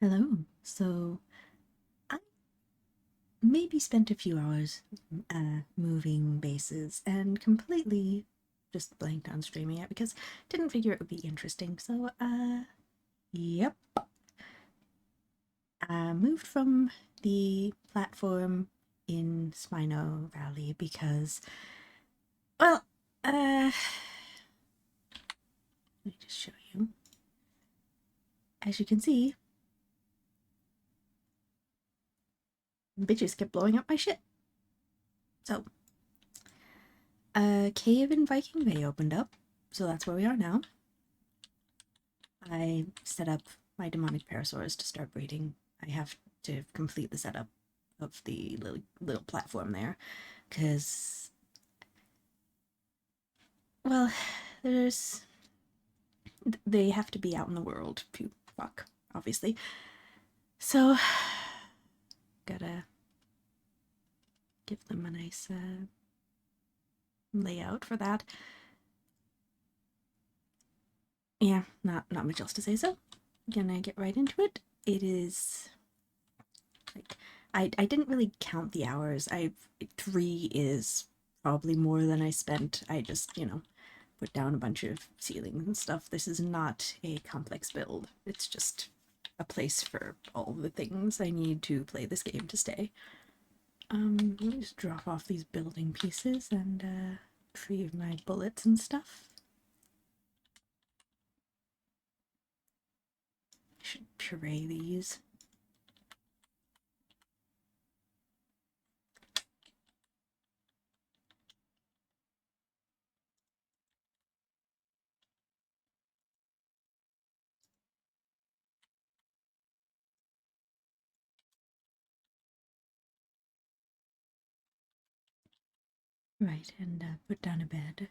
Hello. So I maybe spent a few hours moving bases and completely just blanked on streaming it because didn't figure it would be interesting. So yep. I moved from the platform in Smino Valley because well, let me just show you. As you can see, bitches kept blowing up my shit. So a cave in Viking Bay opened up, so that's where we are now. I set up my demonic parasaurs to start breeding. I have to complete the setup of the little platform there, because, well, there's they have to be out in the world to fuck, obviously. So, gotta give them a nice layout for that. Yeah, not much else to say. So, gonna get right into it. It is like I didn't really count the hours. I 3 is probably more than I spent. I just, put down a bunch of ceilings and stuff. This is not a complex build. It's just a place for all the things I need to play this game to stay. Let me just drop off these building pieces and retrieve my bullets and stuff. I should puree these. Right, and put down a bed.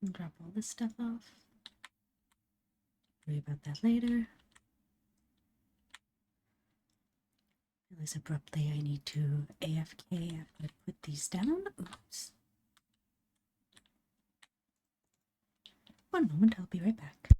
And drop all this stuff off. Worry about that later. Realize abruptly I need to AFK after I put these down. Oops. One moment, I'll be right back.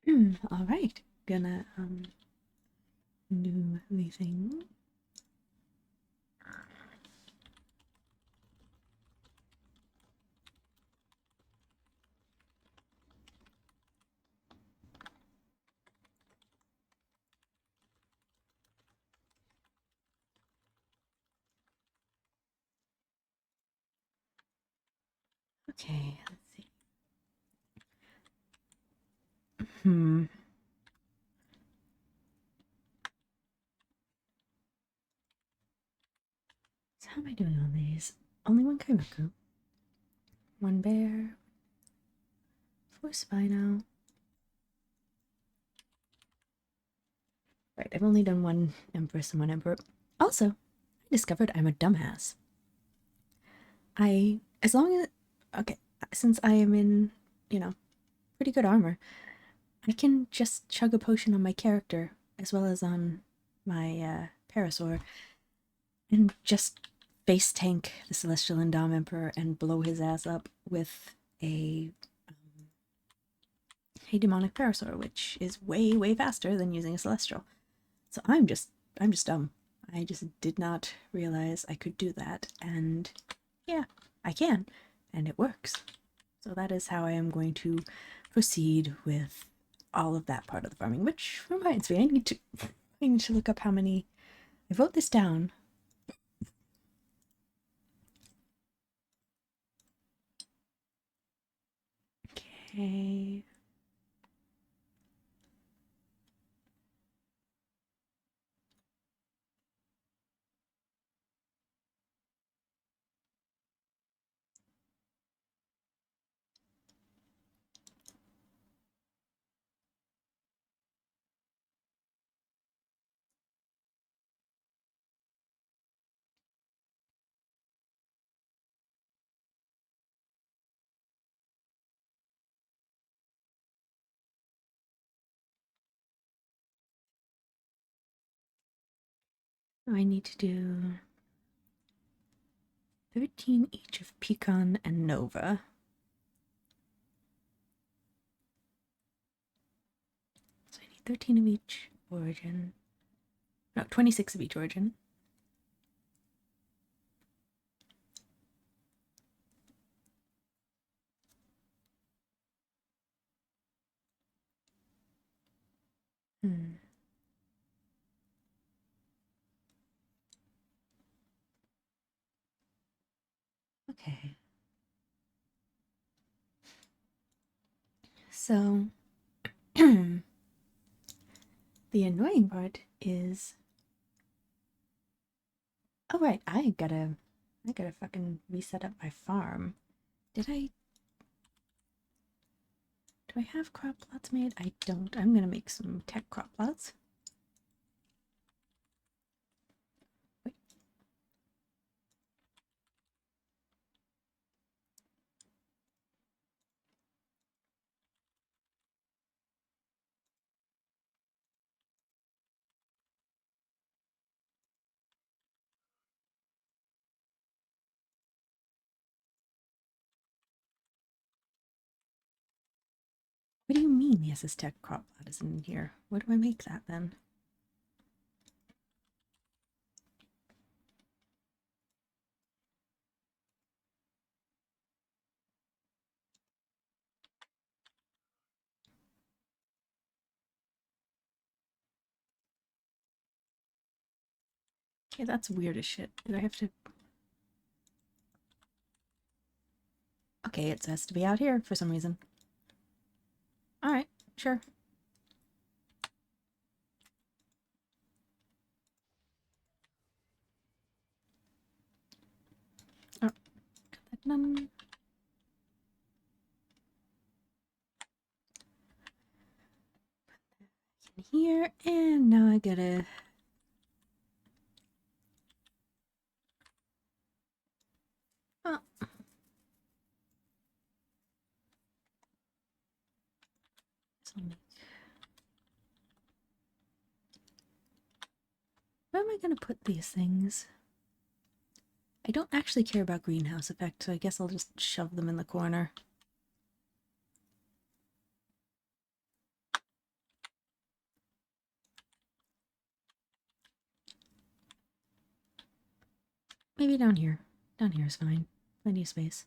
All right, gonna do the thing. Okay, let's see. Hmm. So how am I doing on these? Only one Kaimaku, one bear, four Spino. Right, I've only done one Empress and one Emperor. Also, I discovered I'm a dumbass. As long as, okay, since I am in, you know, pretty good armor, I can just chug a potion on my character as well as on my Parasaur and just face tank the Celestial Endom Emperor and blow his ass up with a demonic Parasaur, which is way, way faster than using a Celestial. So I'm just dumb. I just did not realize I could do that, and yeah, I can, and it works. So that is how I am going to proceed with all of that part of the farming, which reminds me, I need to look up how many. I wrote this down. Okay. I need to do 13 each of Pecan and Nova. So I need 13 of each origin. No, 26 of each origin. Hmm. Okay. So the annoying part is, oh right, I gotta fucking reset up my farm. Did I do I have crop plots made? I don't. I'm gonna make some tech crop plots. Wait, what do you mean the SS Tech crop plot is in here? Where do I make that then? Okay, that's weird as shit. Do I have to? Okay, it has to be out here for some reason. Alright, sure. Oh, got that done. In here, and now I gotta. Oh, where am I gonna put these things? I don't actually care about greenhouse effect, so I guess I'll just shove them in the corner. Maybe down here. Down here is fine. Plenty of space.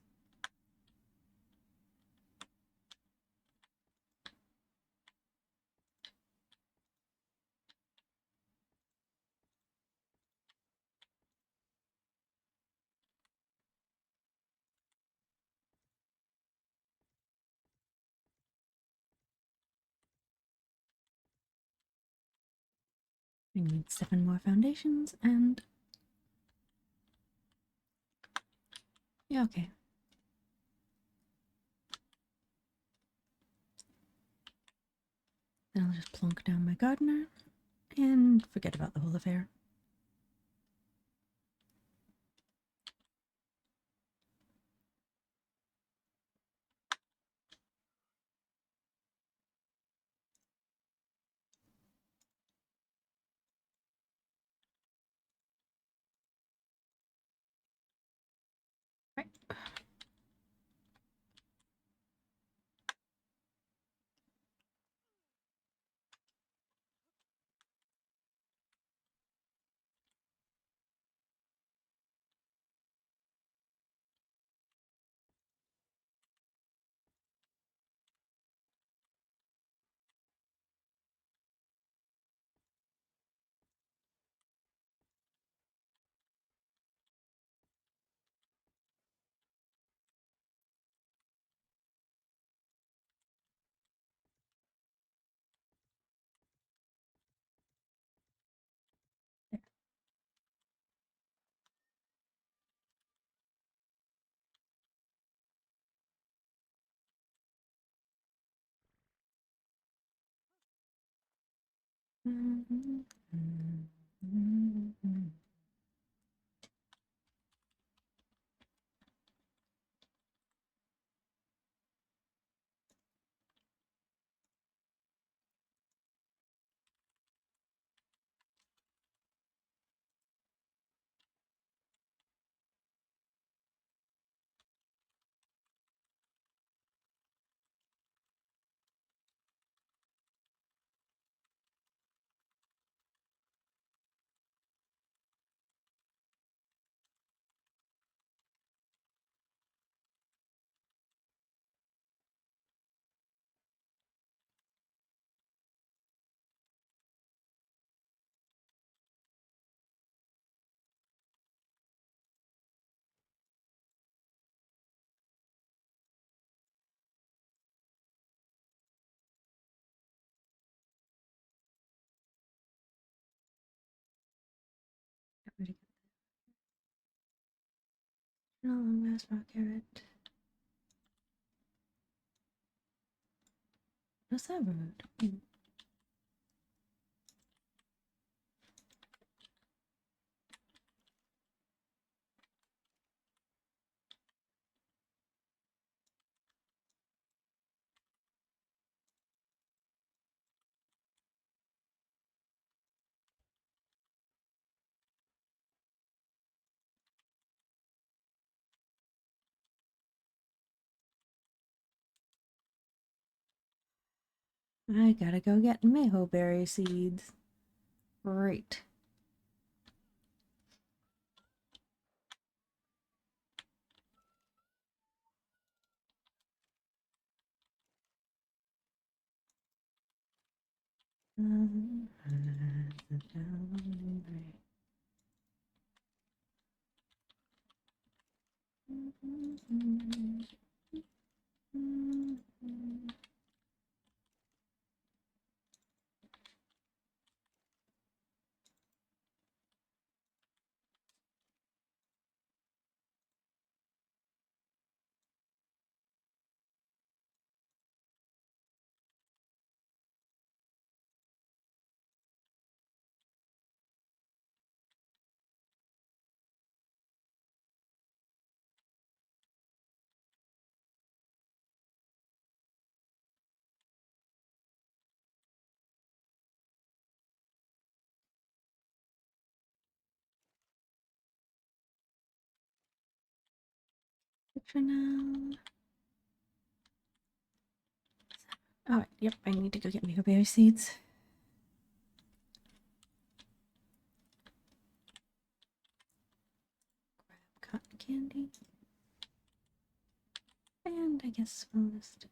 We need 7 more foundations and... yeah, okay. Then I'll just plonk down my gardener and forget about the whole affair. Right. Last rock carrot. What's that road? I gotta go get mayho berry seeds. Great. For now. Alright, yep, I need to go get mayho berry seeds. candy. And I guess we'll just...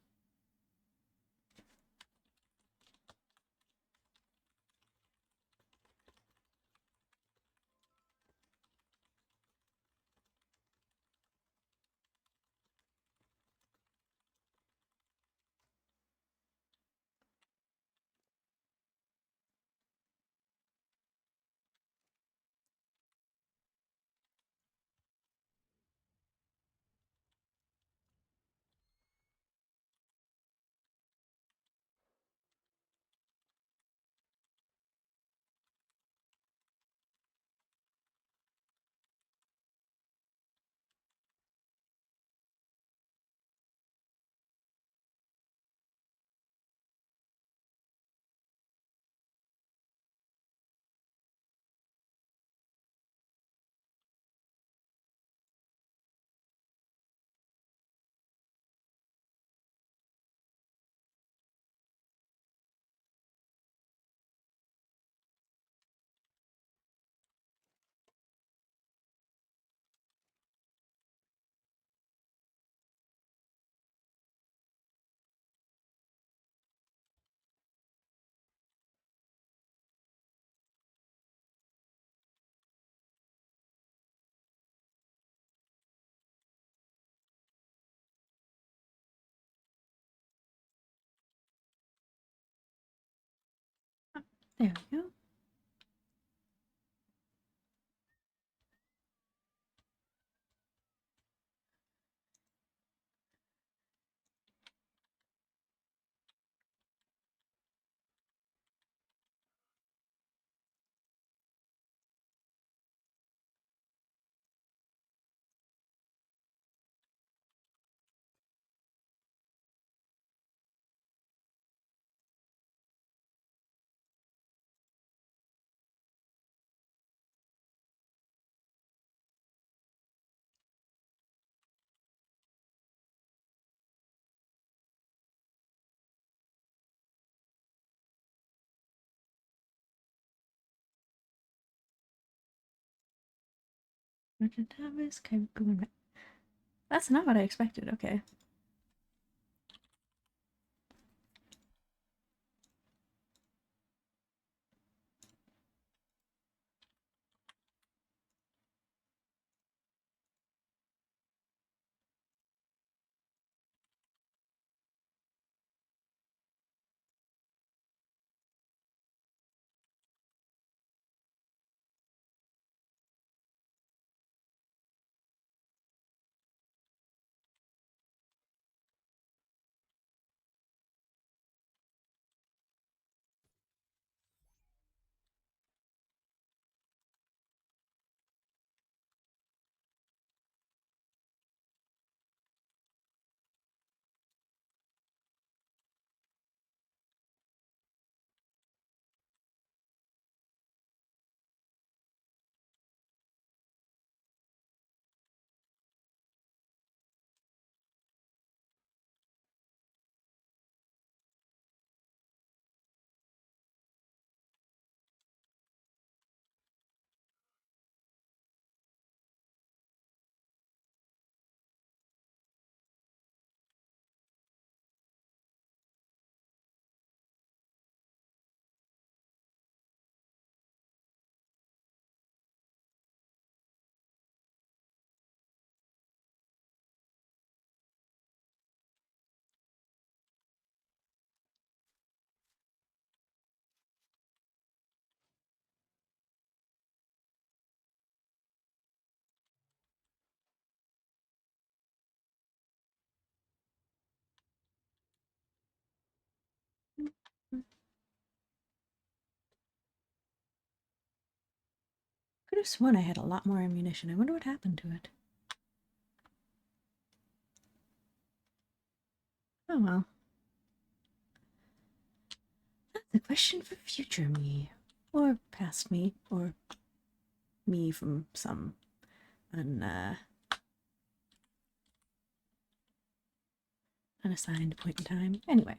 There we go. That's not what I expected, okay. Could have sworn I had a lot more ammunition. I wonder what happened to it. Oh well. That's a question for future me. Or past me. Or me from some unassigned point in time. Anyway.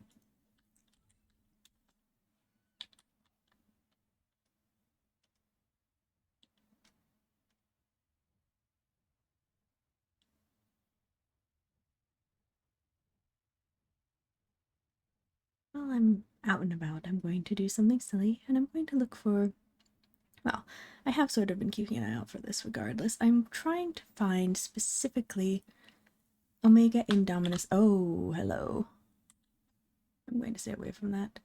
while I'm out and about, I'm going to do something silly, and I'm going to look for. Well, I have sort of been keeping an eye out for this regardless. I'm trying to find specifically Omega Indominus. Oh, hello. I'm going to stay away from that.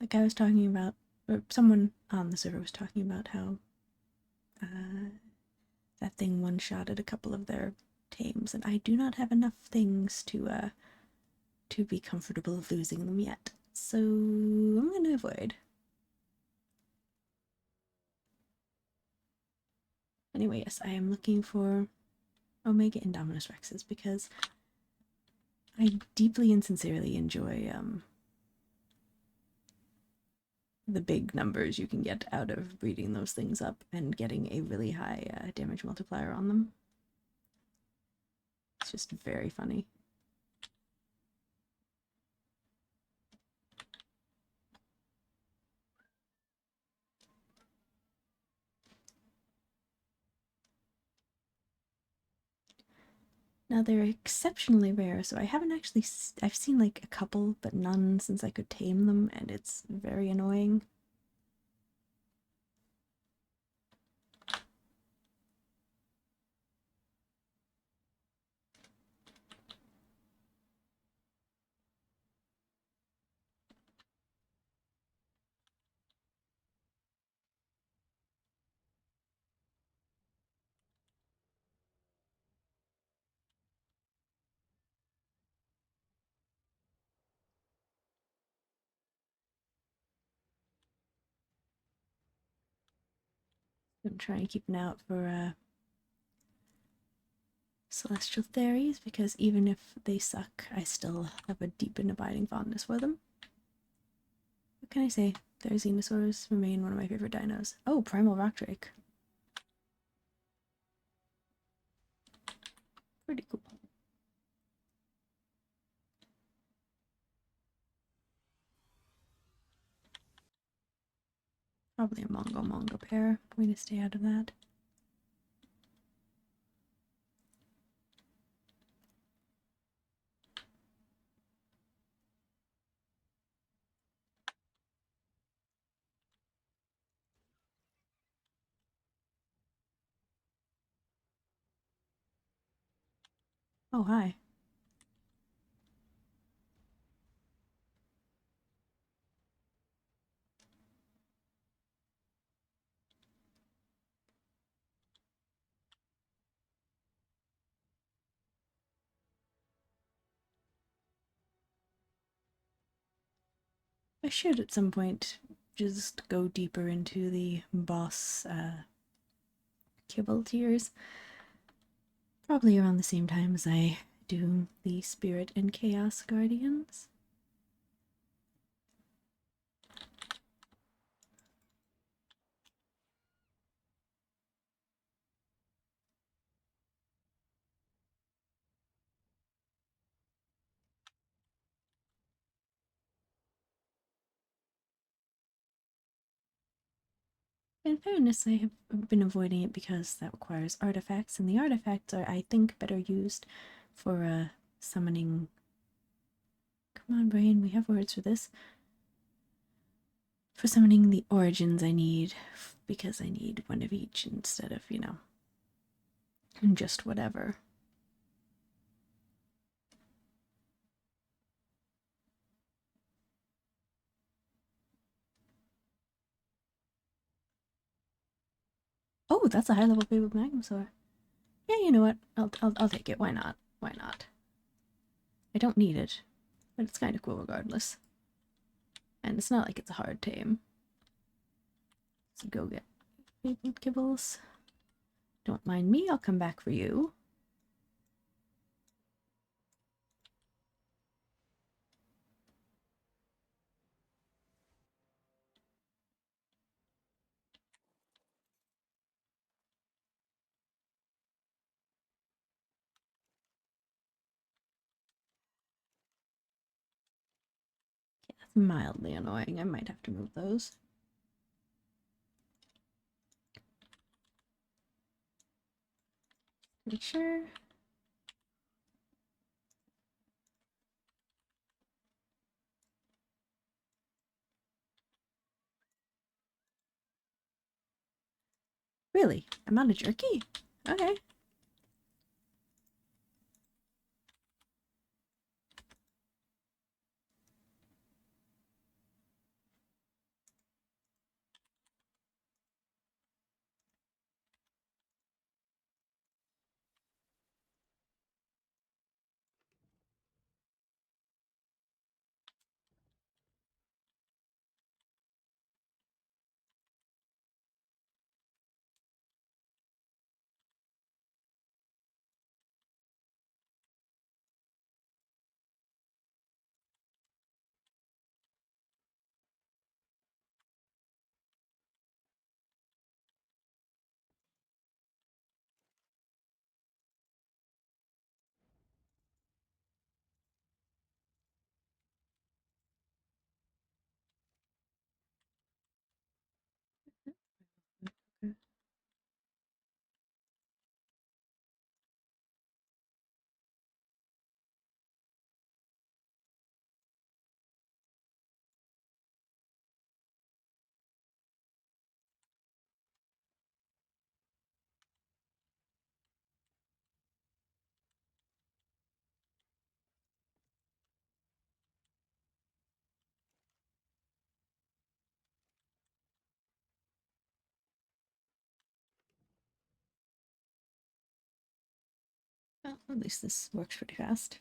Like I was talking about, or someone on the server was talking about how that thing one-shotted a couple of their tames, and I do not have enough things to be comfortable losing them yet. So I'm going to avoid. Anyway, yes, I am looking for Omega Indominus Rexes because I deeply and sincerely enjoy the big numbers you can get out of breeding those things up and getting a really high damage multiplier on them. It's just very funny. Now they're exceptionally rare, so I haven't actually. I've seen like a couple, but none since I could tame them, and it's very annoying. I'm trying to keep an eye out for celestial fairies because even if they suck, I still have a deep and abiding fondness for them. What can I say? Their Xenosaurs remain one of my favorite dinos. Oh, Primal Rock Drake. Pretty cool. Probably a Mongo pair. I'm going to stay out of that. Oh, hi. I should at some point just go deeper into the boss kibble tiers. Probably around the same time as I do the Spirit and Chaos Guardians. In fairness, I have been avoiding it because that requires artifacts, and the artifacts are, I think, better used for summoning. Come on, brain, we have words for this. For summoning the origins I need, because I need one of each instead of, just whatever. Oh, that's a high level Fabled Magmasaur. Yeah, you know what? I'll take it. Why not? Why not? I don't need it, but it's kind of cool regardless. And it's not like it's a hard tame. So go get Fabled Kibbles. Don't mind me, I'll come back for you. Yeah, that's mildly annoying. I might have to move those. Make sure. Really? I'm out of jerky? Okay. Well, at least this works pretty fast.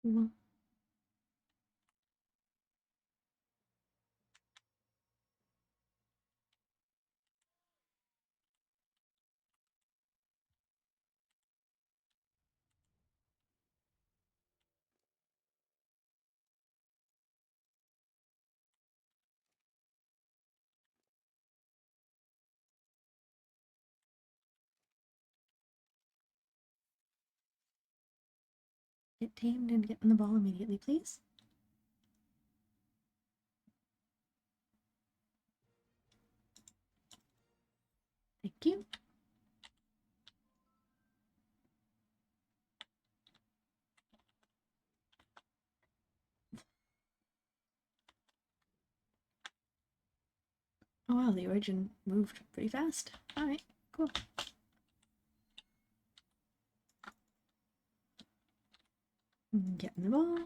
Well, get tamed and get in the ball immediately, please. Thank you. Oh wow, the origin moved pretty fast. Alright, cool. Get in the ball.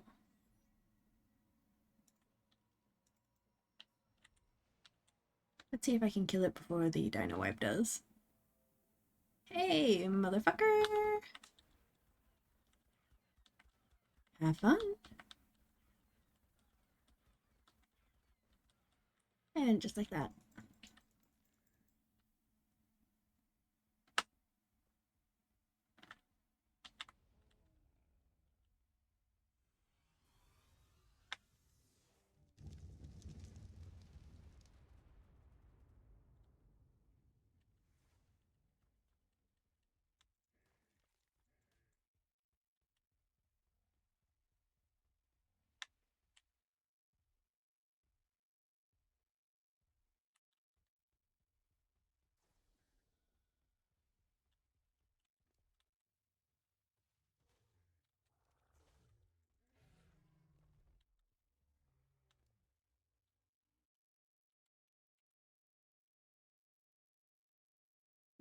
Let's see if I can kill it before the dino wipe does. Hey, motherfucker! Have fun! And just like that.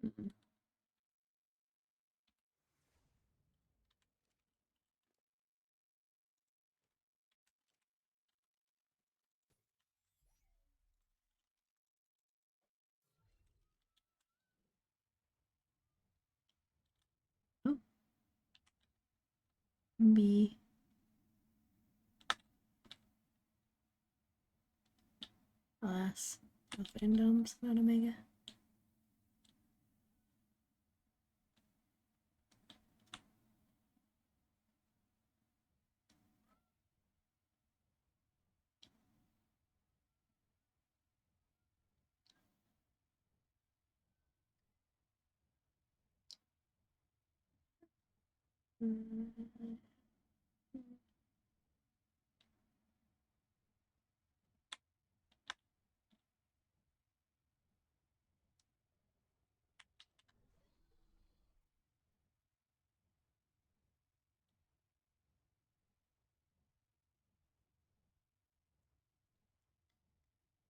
Mm-mm. Oh, B. Alas, both endomes, not omega.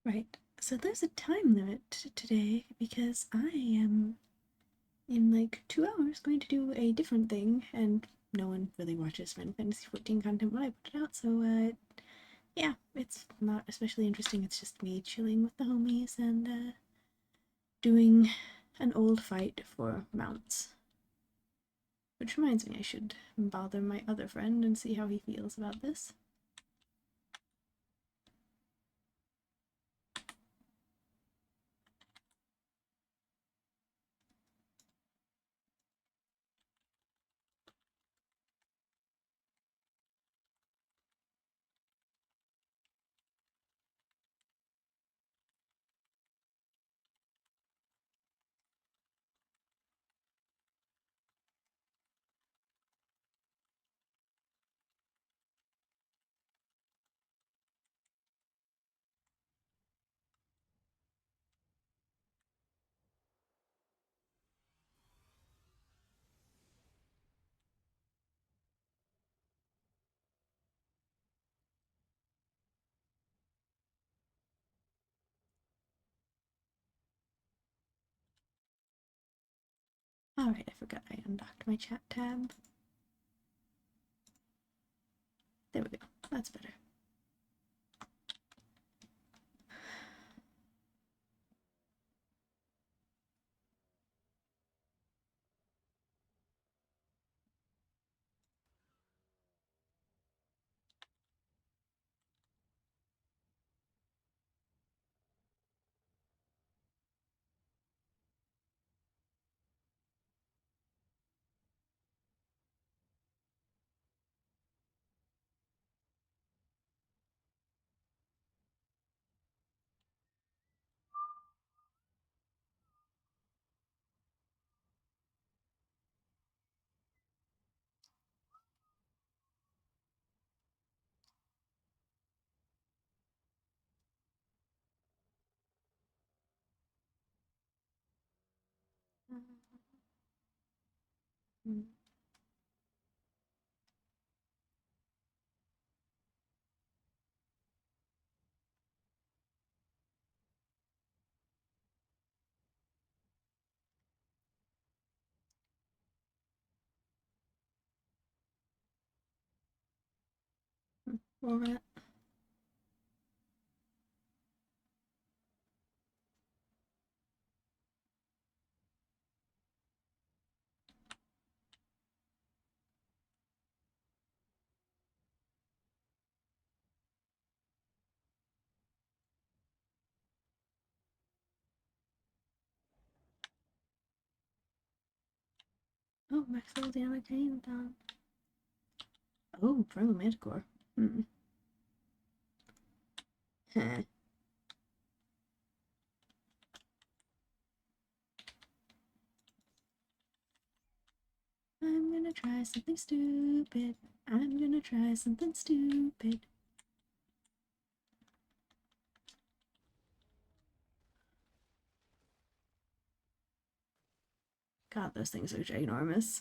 Right. So there's a time limit today because I am in like 2 hours going to do a different thing, and no one really watches Final Fantasy 14 content when I put it out, so yeah, it's not especially interesting. It's just me chilling with the homies and doing an old fight for mounts. Which reminds me, I should bother my other friend and see how he feels about this. Alright, I forgot I undocked my chat tab. There we go. That's better. All right. Oh, Maxwell Diana Kane down. Oh, Primal Manticore. Hmm. Heh. I'm gonna try something stupid. I'm gonna try something stupid. God, those things are ginormous.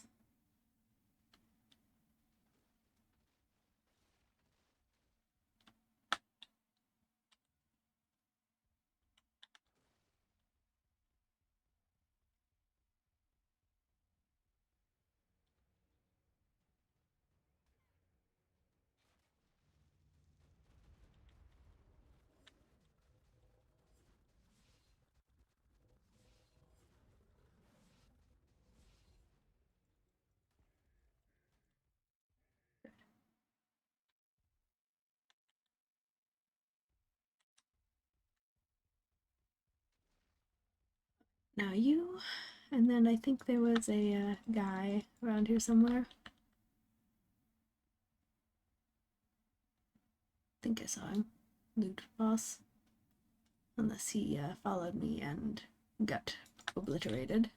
Now you, and then I think there was a guy around here somewhere. I think I saw him. Loot boss. Unless he followed me and got obliterated.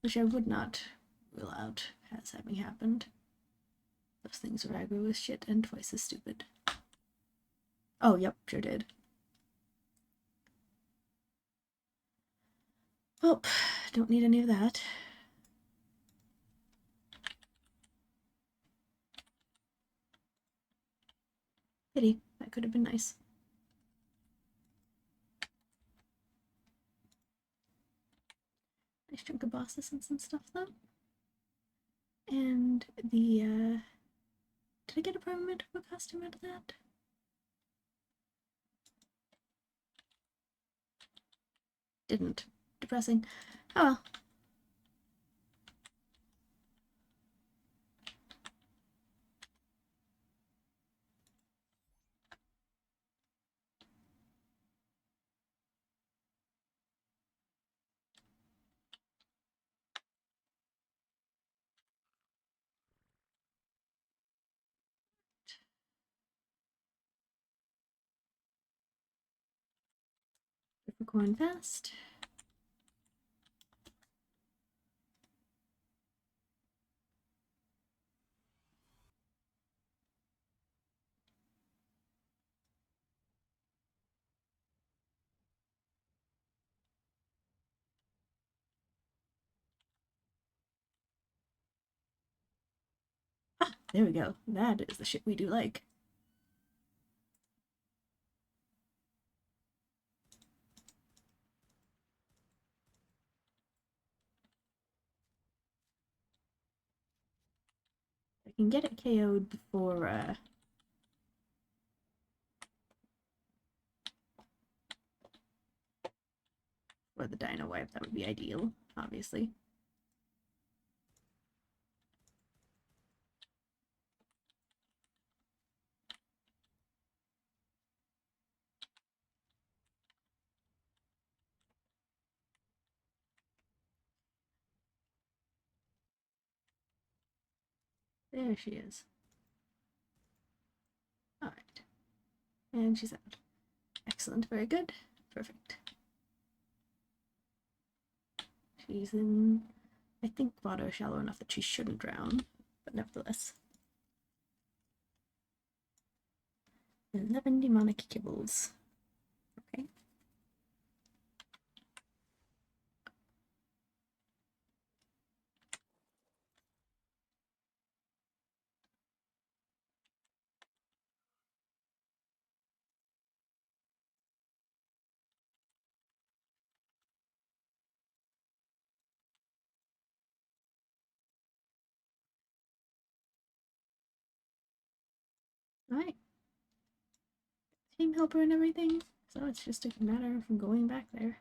Which I would not rule out as having happened. Those things are aggro as shit and twice as stupid. Oh, yep, sure did. Oh, don't need any of that. Pity, that could have been nice. Nice chunk of boss essence and stuff, though. And the, did I get a Primal Manticore costume out of that? Didn't. Depressing. Oh well. Corn fast. Ah, there we go. That is the shit we do like. I can get it KO'd for the Dino Wipe. That would be ideal, obviously. There she is. Alright. And she's out. Excellent, very good. Perfect. She's in, I think, water shallow enough that she shouldn't drown, but nevertheless. 11 demonic kibbles. Okay. Alright. game helper and everything. So it's just a matter of going back there.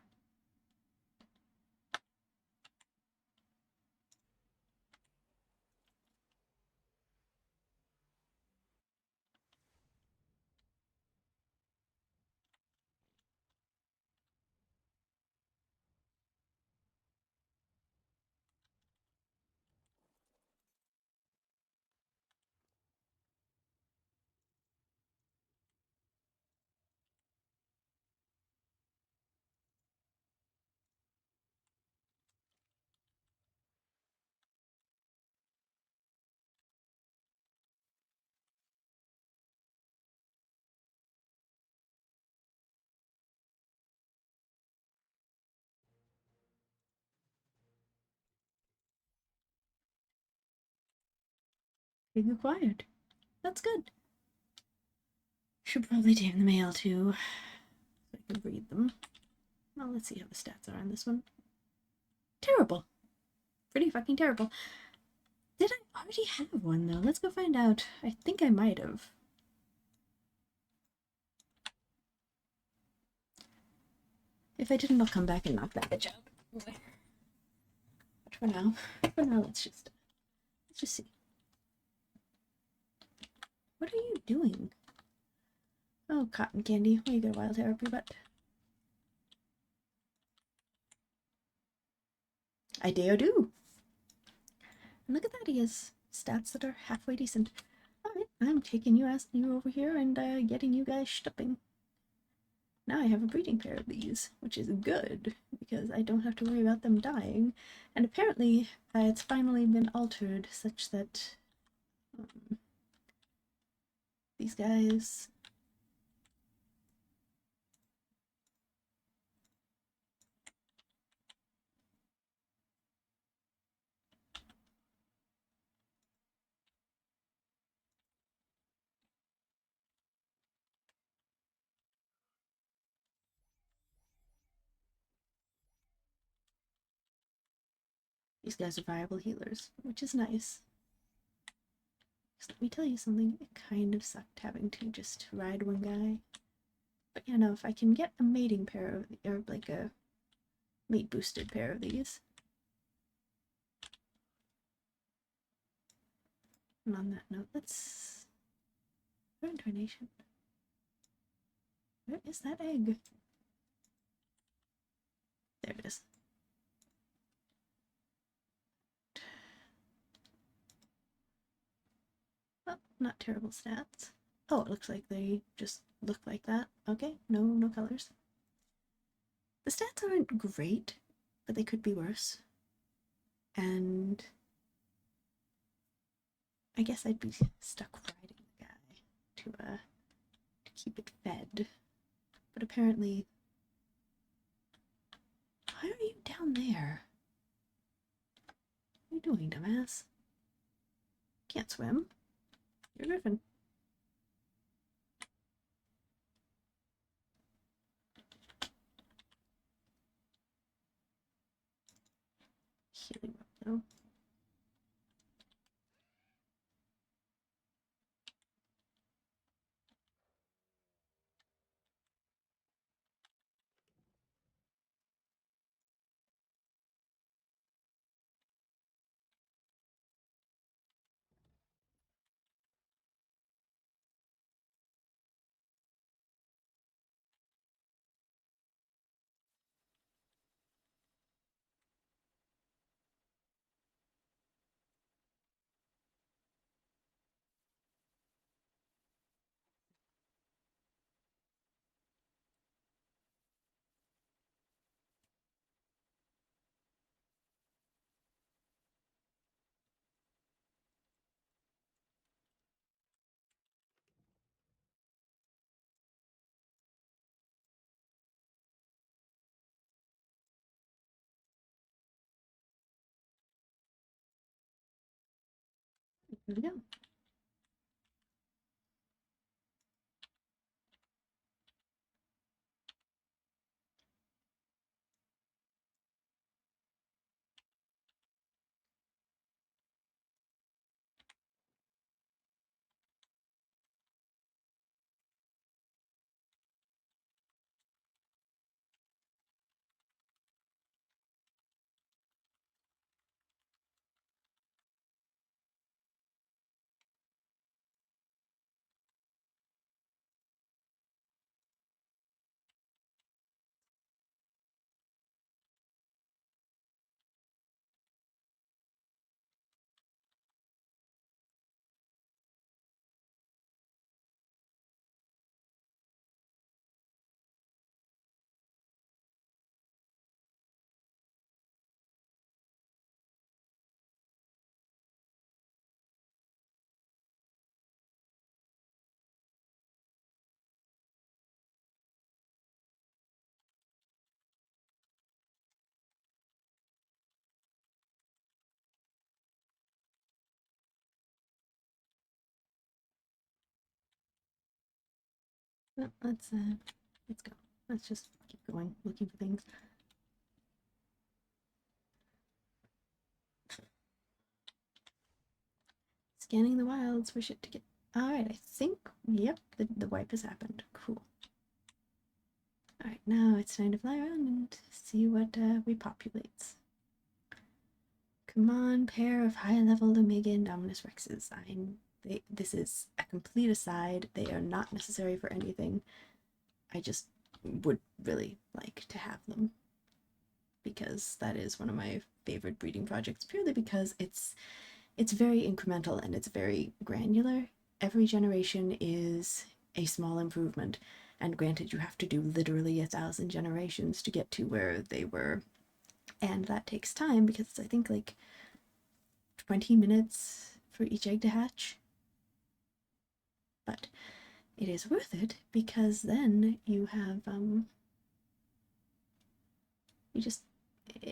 Being acquired. That's good. Should probably take the mail too, so I can read them. Well, let's see how the stats are on this one. Terrible. Pretty fucking terrible. Did I already have one though? Let's go find out. I think I might have. If I didn't, I'll come back and knock that bitch out. But for now, let's just see. What are you doing? Oh, cotton candy. Why you got a wild hair up your butt? I dare do. And look at that, he has stats that are halfway decent. Alright, I'm taking you over here and getting you guys stupping. Now I have a breeding pair of these, which is good, because I don't have to worry about them dying. And apparently, it's finally been altered such that these guys... These guys are viable healers, which is nice. Because let me tell you something, it kind of sucked having to just ride one guy. But you know, if I can get a mating pair of, or like a mate boosted pair of these. And on that note, let's... Reincarnation. Where is that egg? There it is. Well, not terrible stats. Oh, it looks like they just look like that. Okay, no colors. The stats aren't great, but they could be worse. And I guess I'd be stuck riding the guy to keep it fed. But apparently... Why are you down there? What are you doing, dumbass? Can't swim. You're a griffin. Healing up, though. Here we go. No, let's go. Let's just keep going, looking for things. Scanning the wilds for shit to get. Alright, I think, yep, the wipe has happened. Cool. Alright, now it's time to fly around and see what repopulates. Come on, pair of high-level Omega Indominus Rexes. This is a complete aside. They are not necessary for anything. I just would really like to have them because that is one of my favorite breeding projects, purely because it's very incremental and it's very granular. Every generation is a small improvement, and granted, you have to do literally 1,000 generations to get to where they were, and that takes time because I think like 20 minutes for each egg to hatch. But it is worth it because then you have you just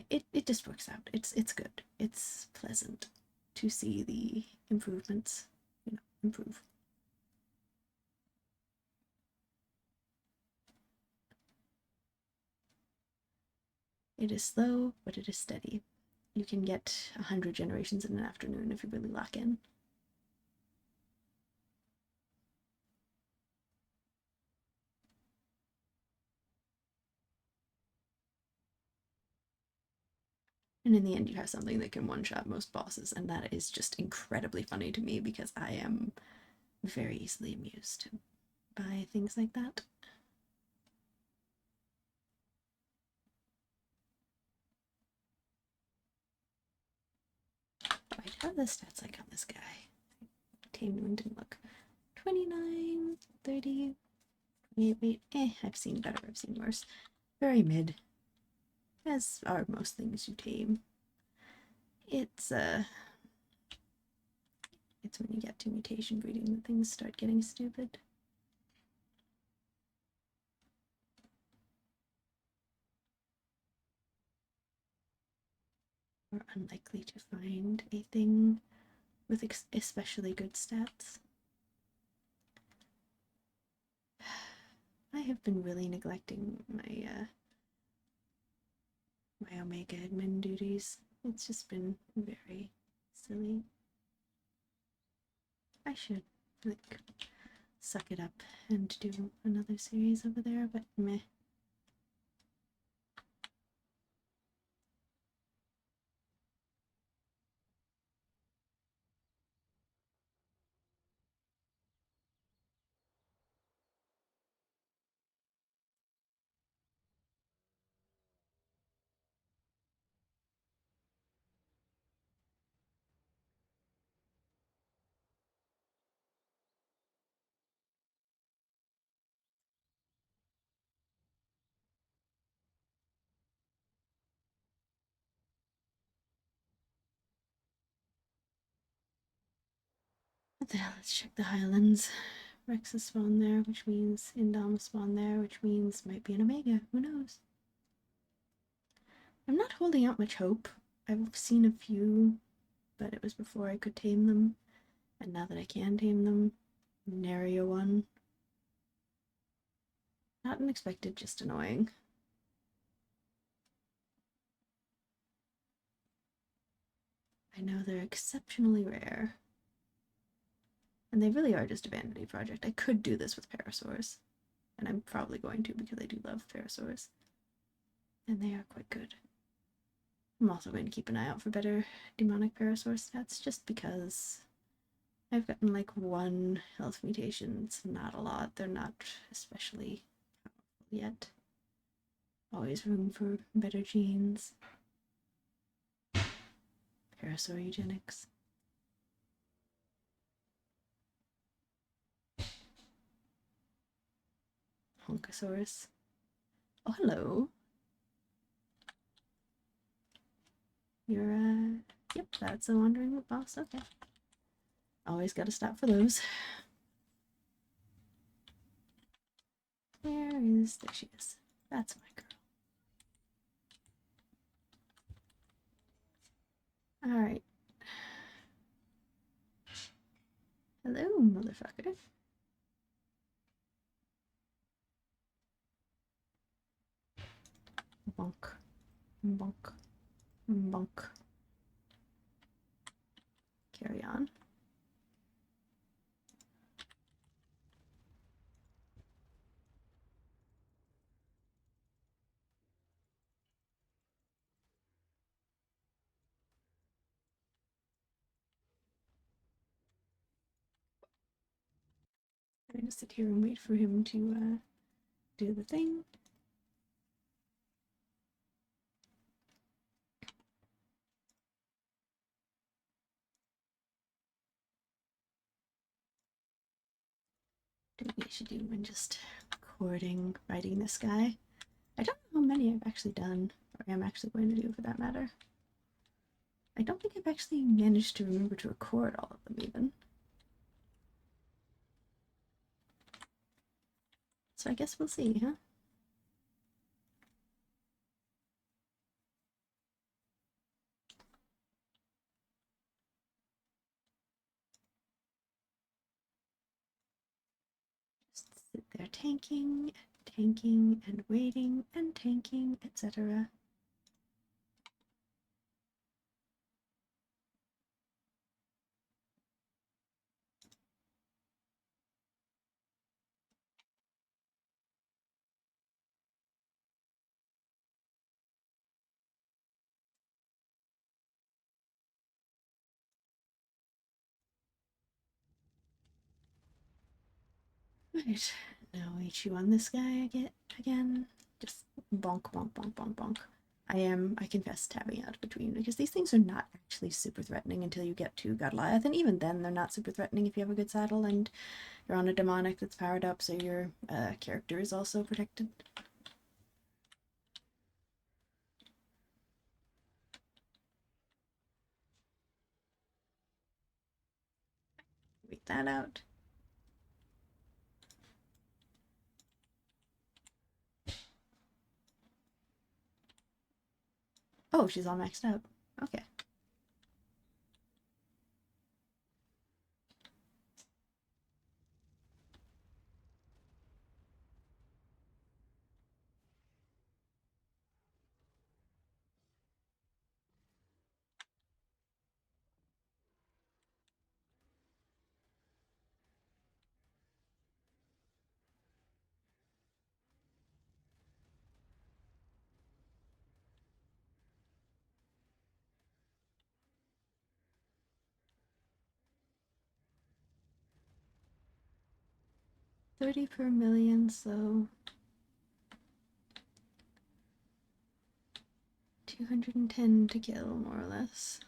it just works out. It's good. It's pleasant to see the improvements, improve. It is slow, but it is steady. You can get 100 generations in an afternoon if you really lock in. And in the end, you have something that can one-shot most bosses, and that is just incredibly funny to me because I am very easily amused by things like that. Right, how are the stats like on this guy? Tamed one didn't look. 29, 30, 28, wait, I've seen better, I've seen worse. Very mid, as are most things you tame. It's when you get to mutation breeding that things start getting stupid. Or unlikely to find a thing with especially good stats. I have been really neglecting my Omega admin duties. It's just been very silly. I should, like, suck it up and do another series over there, but meh. What the hell, let's check the Highlands. Rex is spawned there, which means Indom spawned there, which means might be an Omega. Who knows? I'm not holding out much hope. I've seen a few, but it was before I could tame them. And now that I can tame them, nary a one. Not unexpected, just annoying. I know they're exceptionally rare. And they really are just a vanity project. I could do this with parasaurs. And I'm probably going to because I do love parasaurs. And they are quite good. I'm also going to keep an eye out for better demonic parasaur stats just because I've gotten like one health mutation. It's not a lot. They're not especially powerful yet. Always room for better genes. Parasaur eugenics. Honkosaurus. Oh, hello. You're, yep, that's a wandering loop boss. Okay. Always gotta stop for those. There she is. That's my girl. Alright. Hello, motherfucker. Bonk. Bonk. Carry on. I'm gonna sit here and wait for him to do the thing. Do what you should do when just courting, riding this guy. I don't know how many I've actually done, or am actually going to do for that matter. I don't think I've actually managed to remember to record all of them even. So I guess we'll see, huh? Just sit there tanking, tanking, and waiting, and tanking, etc. Right, now we chew on this guy again. Just bonk, bonk, bonk, bonk, bonk. I confess, tabbing out between because these things are not actually super threatening until you get to Goliath, and even then they're not super threatening if you have a good saddle and you're on a demonic that's powered up, so your character is also protected. Wait that out. Oh, she's all maxed out. Okay. $30 per million, so 210 to kill, more or less.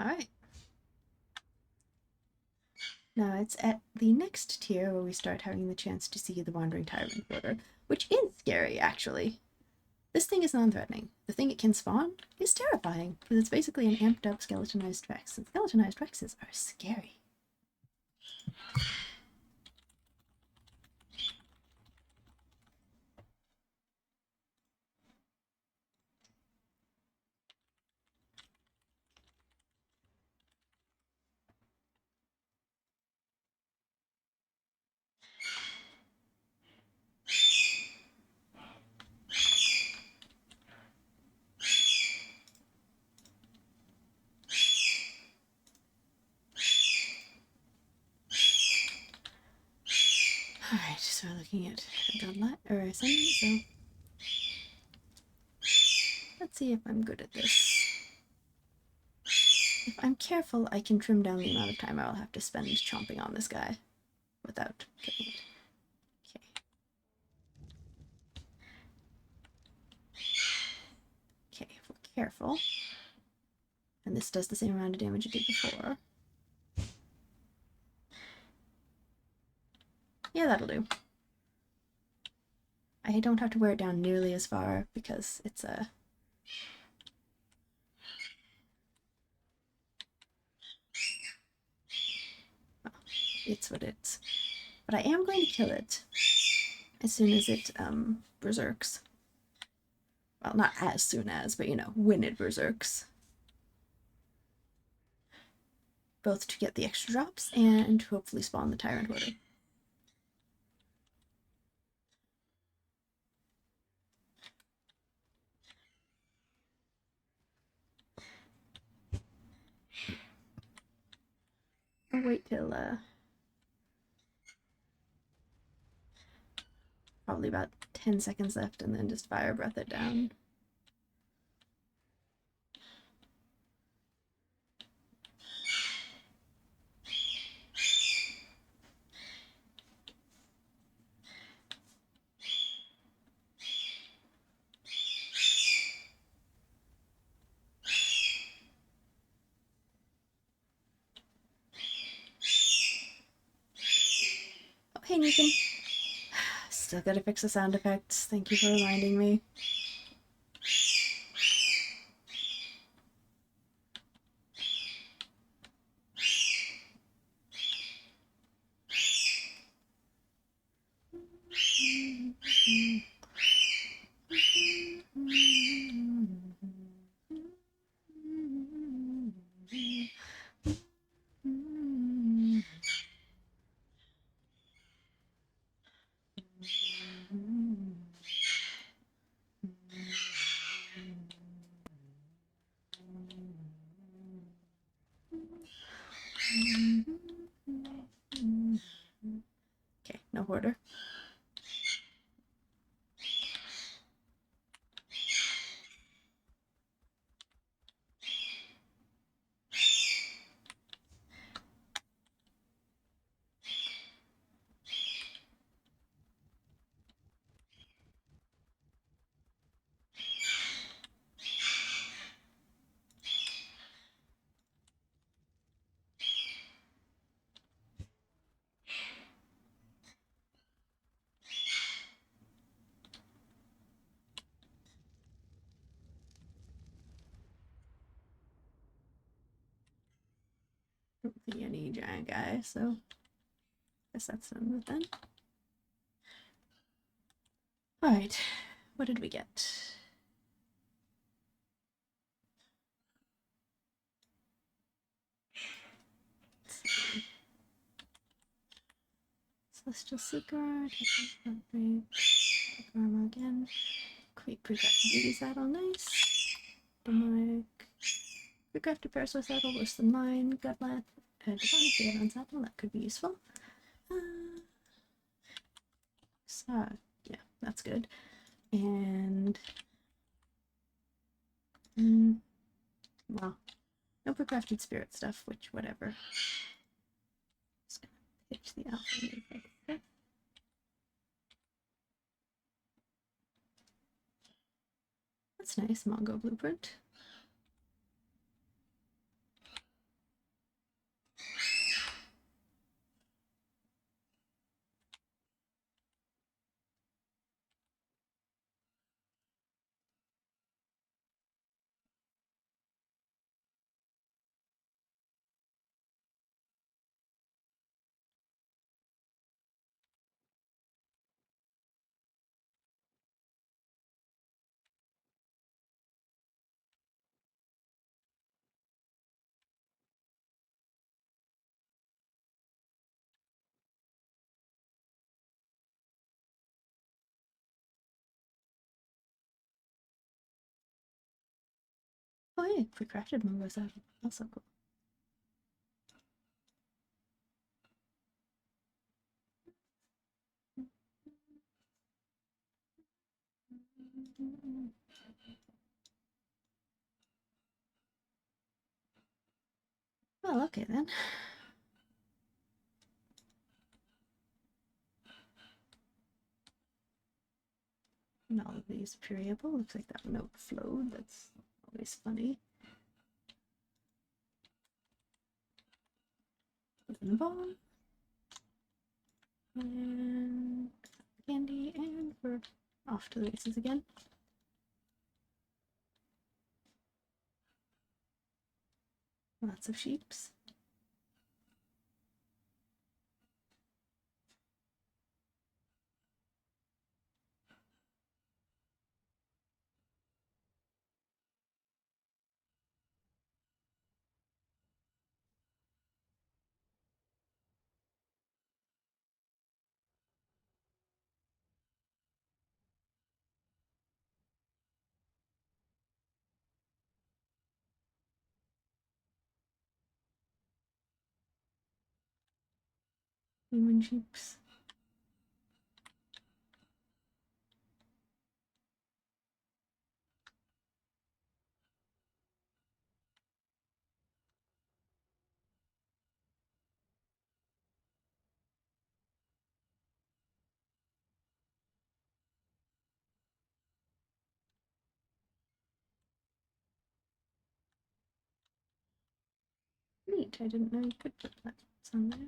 Alright. Now it's at the next tier where we start having the chance to see the Wandering Tyrant Quarter, which is scary, actually. This thing is non-threatening. The thing it can spawn is terrifying, because it's basically an amped up skeletonized Rex, and skeletonized Rexes are scary. Alright, so we're looking at a godlight or a sun, so let's see if I'm good at this. If I'm careful, I can trim down the amount of time I'll have to spend chomping on this guy without killing it. Okay. Okay, if we're careful, and this does the same amount of damage it did before. Yeah, that'll do. I don't have to wear it down nearly as far because it's a... well, it's what it's. But I am going to kill it as soon as it berserks. Well, not as soon as, but you know, when it berserks. Both to get the extra drops and to hopefully spawn the Tyrant Hoarder. I'll wait till probably about 10 seconds left and then just fire breath it down. Oh, hey, Nathan. Still gotta fix the sound effects. Thank you for reminding me. Okay, no hoarder. Don't see any giant guy, so guess that's done with then. Alright, what did we get? Celestial Seeker, armor again. Quick pre-crafted beauty saddle, nice. Demonic. Pre-crafted parasol saddle, worse than mine. Godlath, demonic Daedon saddle, that could be useful. Yeah, that's good. And well, no pre-crafted spirit stuff, which whatever. Just gonna pitch the alpha. That's nice, Mongo blueprint. Oh yeah, pre-crafted mangos out. That's so cool. Well, okay then. And all of these variable. Looks like that note flowed. That's always funny. Put in the bomb. And candy, and we're off to the races again. Lots of sheeps. Human sheeps. Neat, I didn't know you could put that on there.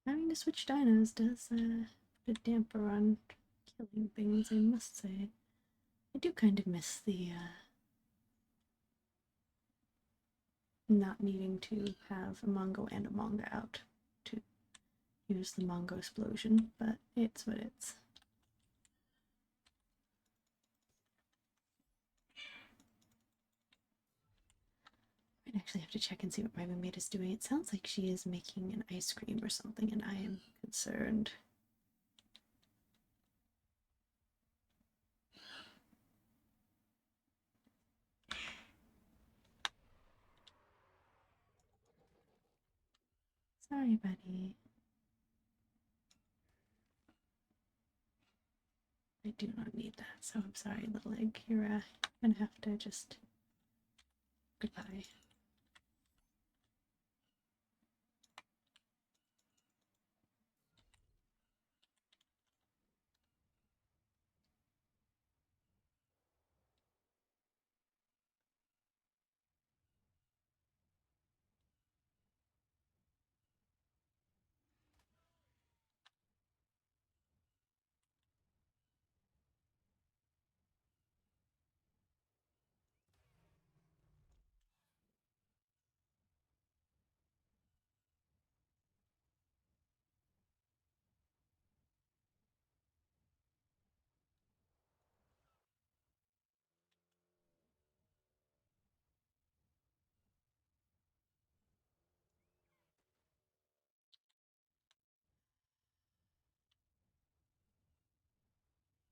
Having to switch dinos does put a damper on killing things, I must say. I do kind of miss the not needing to have a Mongo and a manga out to use the Mongo explosion, but it's what it's. I'd actually have to check and see what my roommate is doing. It sounds like she is making an ice cream or something, and I am concerned. Sorry, buddy. I do not need that, so I'm sorry, little egg. You're gonna have to just. Goodbye.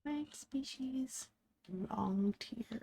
Right species, wrong tier.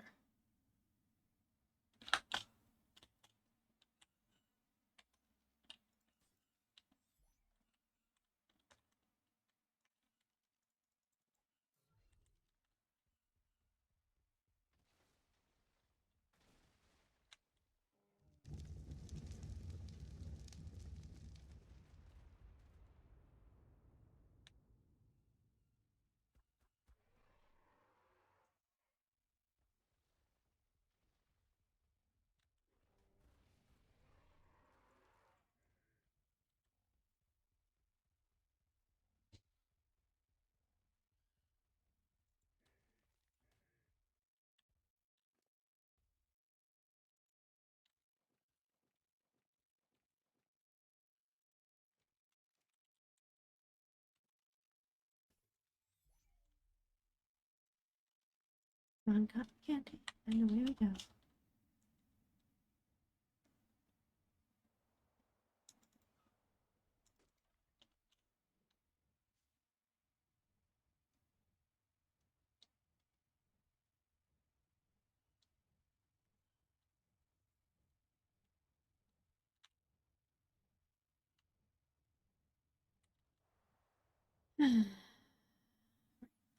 On cotton candy, and away we go.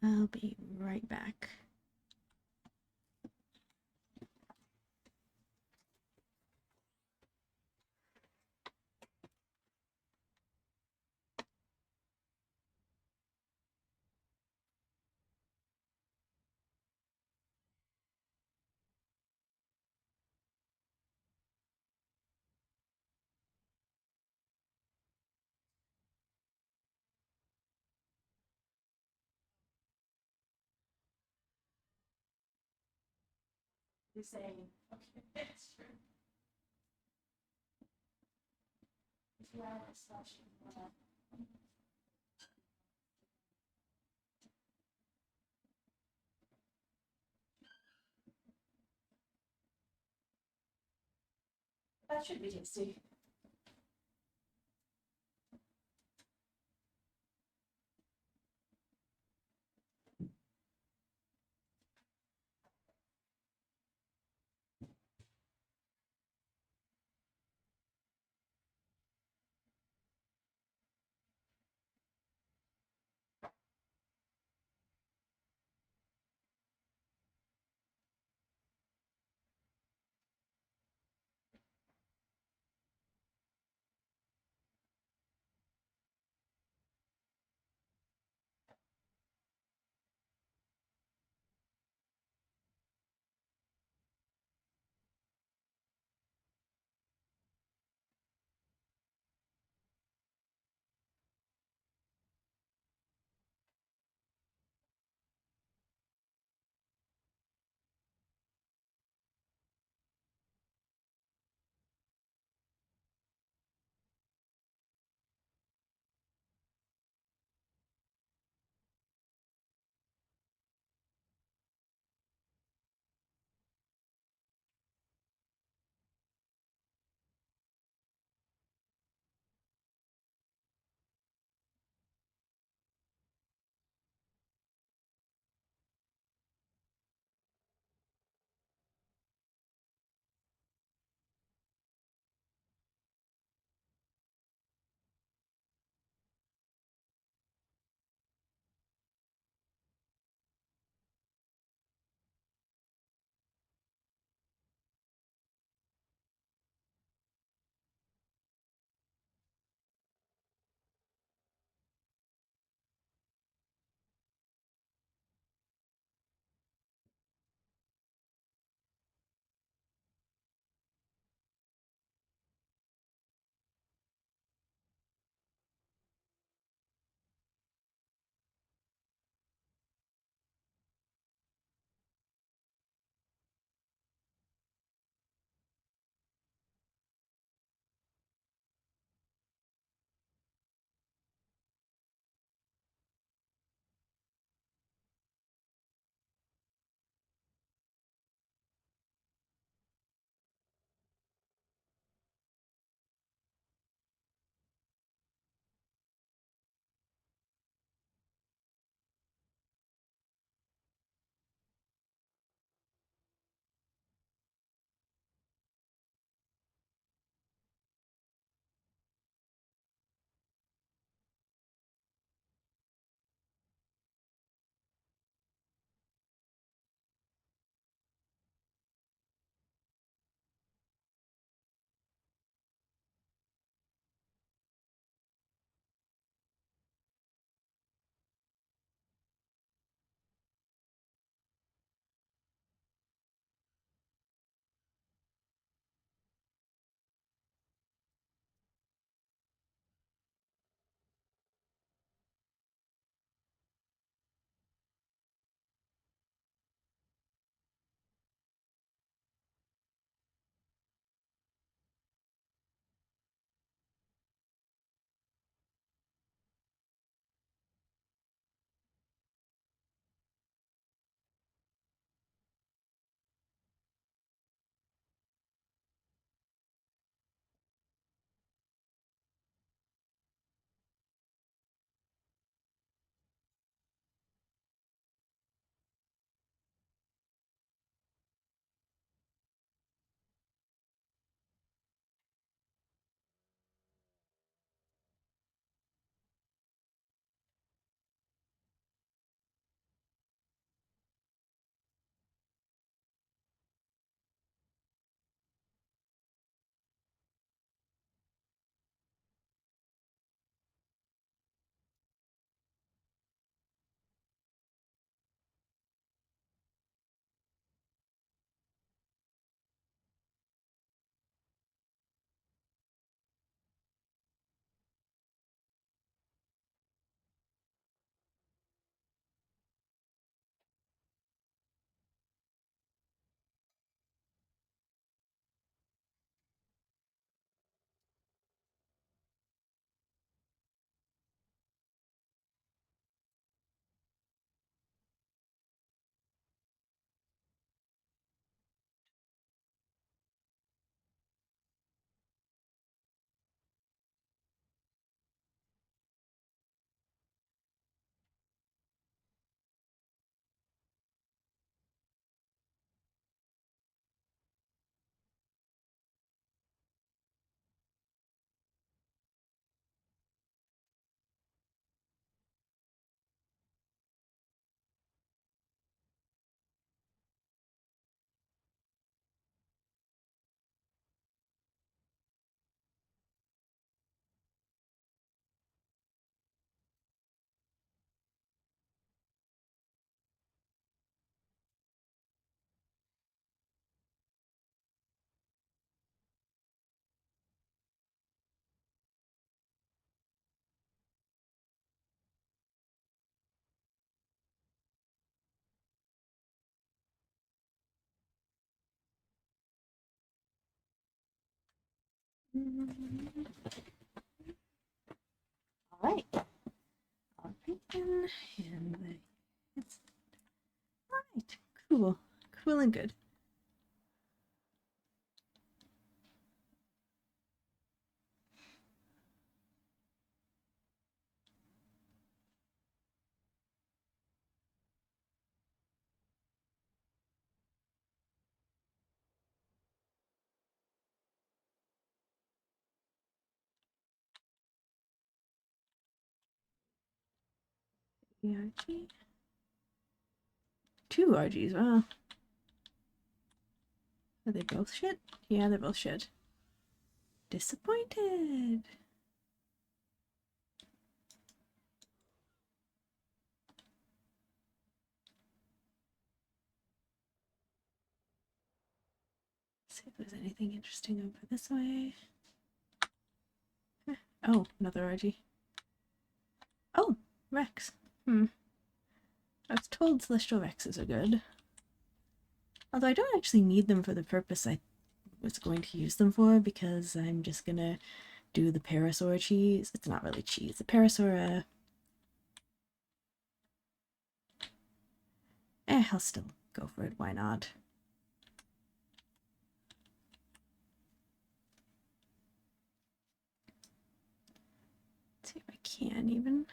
I'll be right back. You're saying, okay, it's true. Yeah, it's that should be tasty. All right. All right then. And it's all right. Cool. Cool and good. ERG. Two RGs. Wow. Are they both shit? Yeah, they're both shit. Disappointed. See if there's anything interesting over this way. Oh, another RG. Oh, Rex. I was told Celestial Rexes are good. Although I don't actually need them for the purpose I was going to use them for, because I'm just gonna do the Parasaur cheese. It's not really cheese. The Parasaur, I'll still go for it. Why not? Let's see if I can even.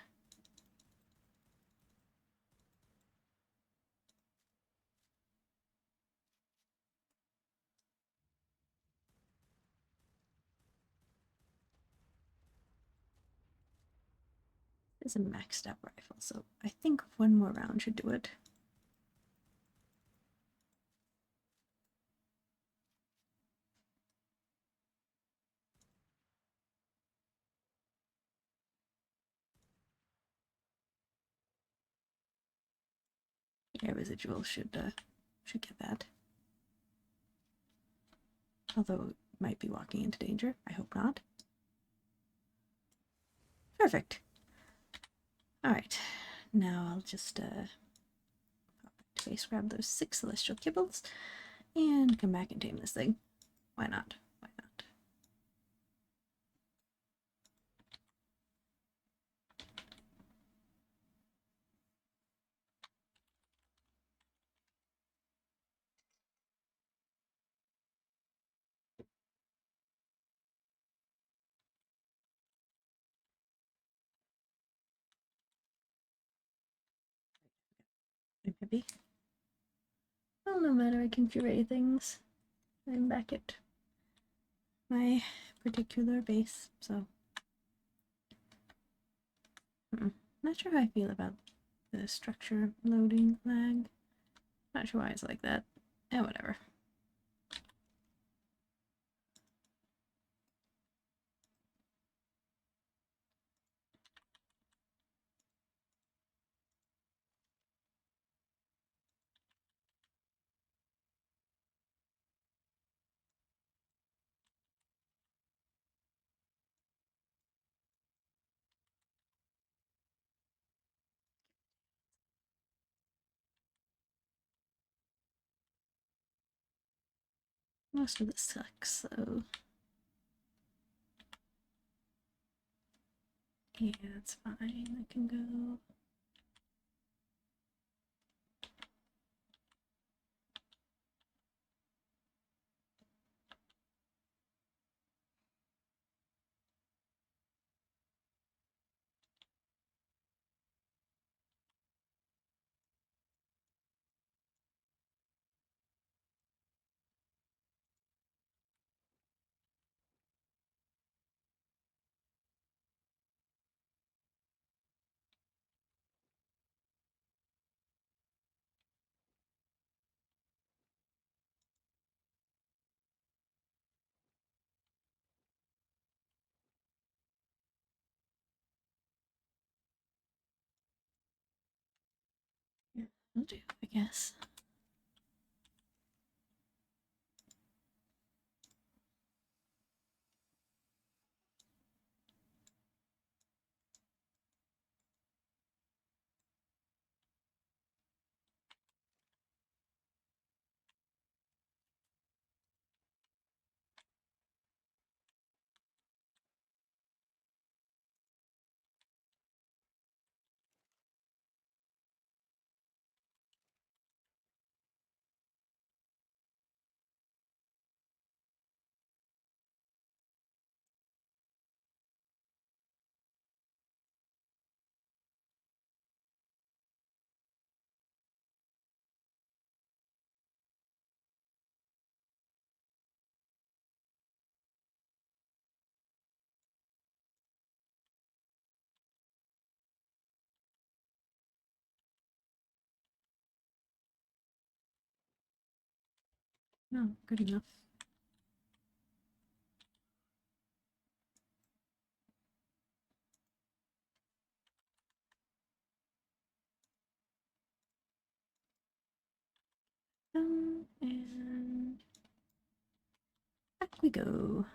It's a maxed out rifle, so I think one more round should do it. Yeah, residual should get that. Although it might be walking into danger. I hope not. Perfect. Alright. Now I'll just base grab those 6 celestial kibbles and come back and tame this thing. Why not? Why not? Maybe. Well, no matter, I can curate things. I'm back at my particular base, so not sure how I feel about the structure loading lag. Not sure why it's like that. Whatever. Most of this sucks, so yeah, it's fine. I can go. Yeah, I'll do, I guess. Oh, good enough. And back we go.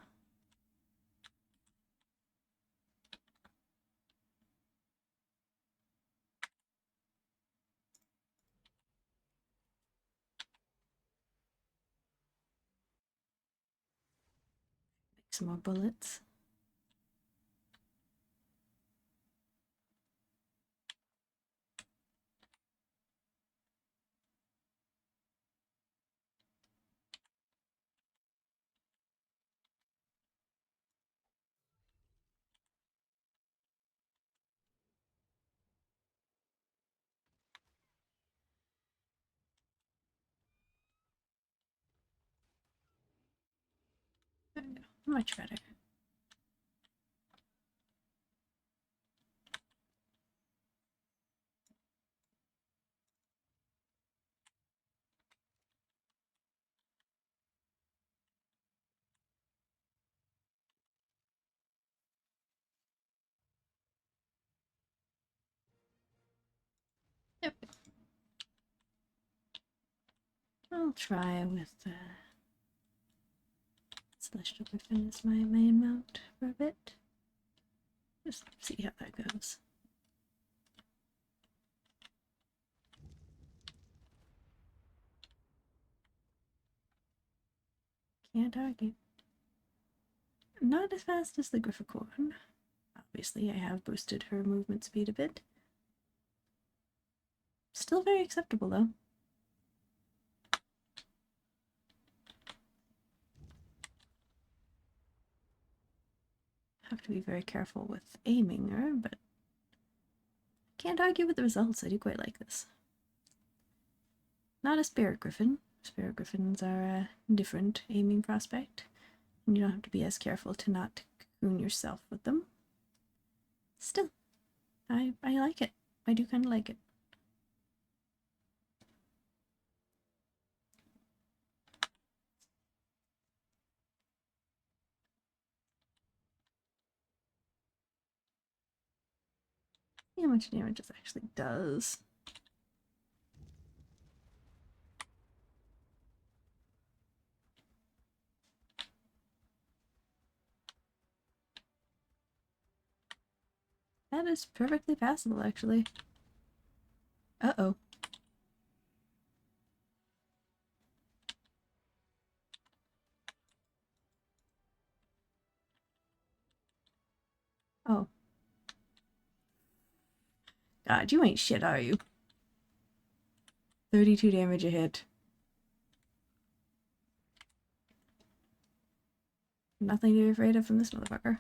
Make some more bullets. There we go. Much better. Yep. I'll try with Celestial Griffin as my main mount for a bit. Just see how that goes. Can't argue. Not as fast as the Grifficorn. Obviously, I have boosted her movement speed a bit. Still very acceptable, though. Have to be very careful with aiming her, but can't argue with the results. I do quite like this. Not a Spirit Griffin. Spirit Griffins are a different aiming prospect, and you don't have to be as careful to not cocoon yourself with them. Still, I like it. I do kind of like it. See how much damage this actually does. That is perfectly passable, actually. Uh-oh. Oh. God, you ain't shit, are you? 32 damage a hit. Nothing to be afraid of from this motherfucker.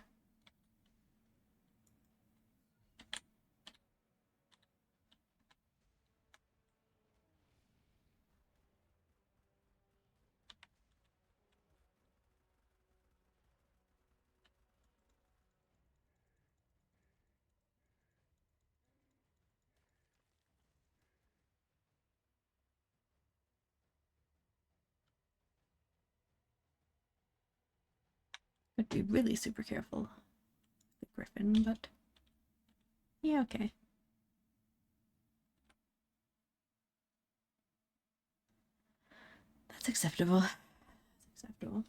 I'd be really super careful with the Griffin, but yeah, okay. That's acceptable. That's acceptable.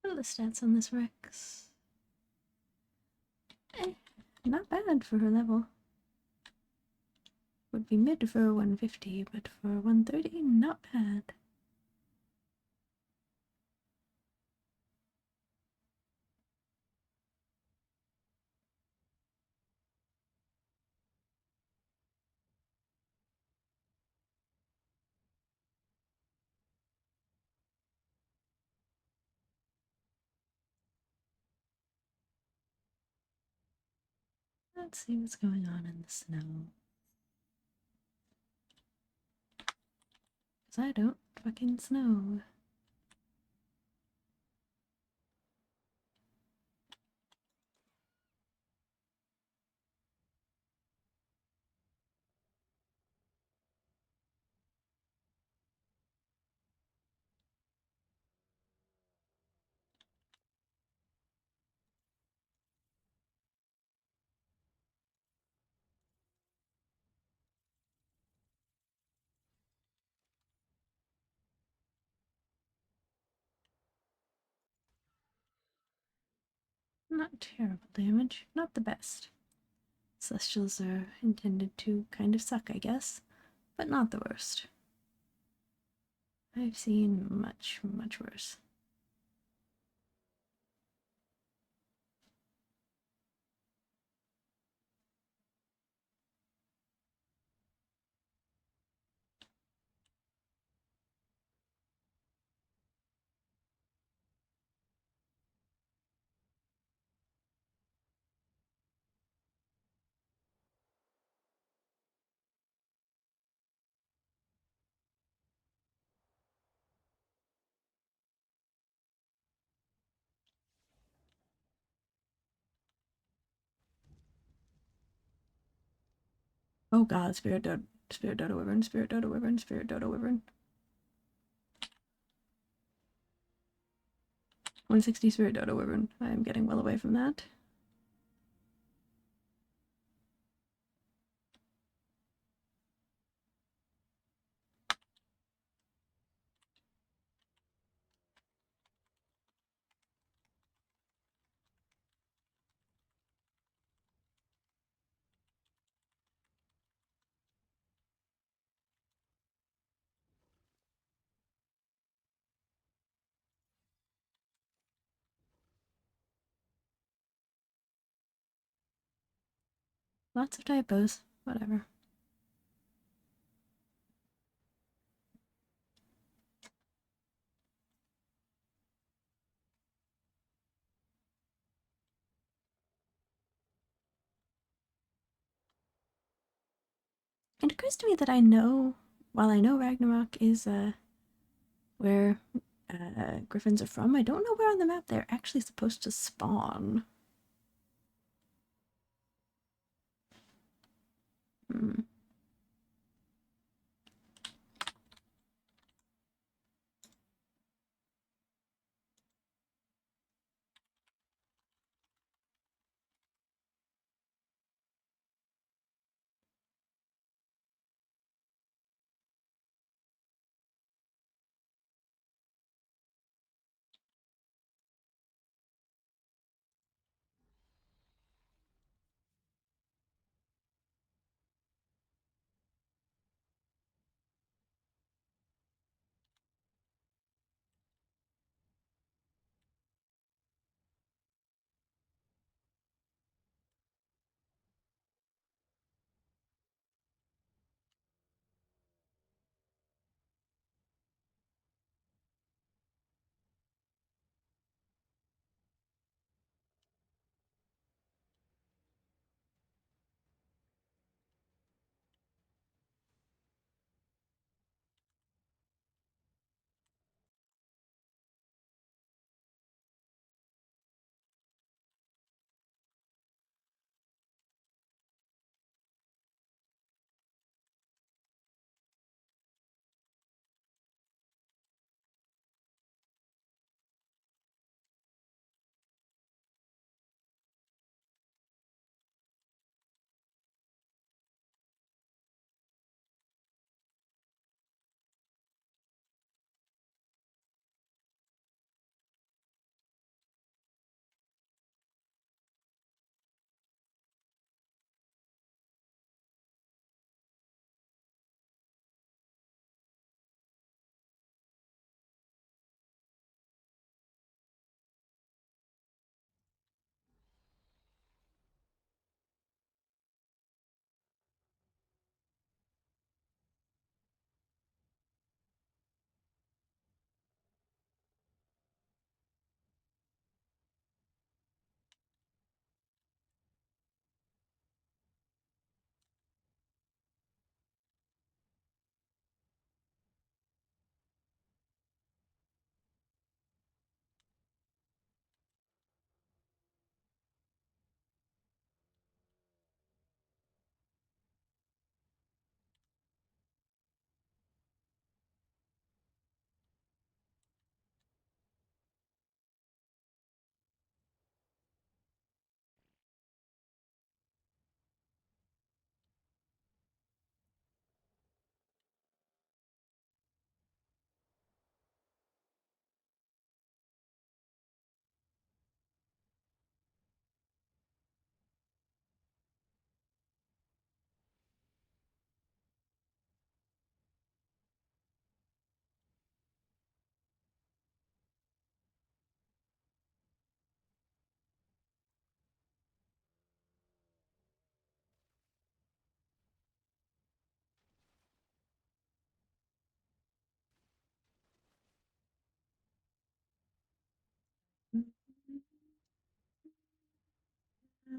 What are the stats on this Rex? Not bad for her level. Would be mid for 150, but for 130, not bad. Let's see what's going on in the snow. Because I don't fucking snow. Not terrible damage, not the best. Celestials are intended to kind of suck, I guess, but not the worst. I've seen much, much worse. Oh god, Spirit Dodo Wyvern, Spirit Dodo Wyvern, Spirit Dodo Wyvern. 160 Spirit Dodo Wyvern. I am getting well away from that. Lots of typos. Whatever. It occurs to me that while I know Ragnarok is where griffins are from, I don't know where on the map they're actually supposed to spawn. Hmm.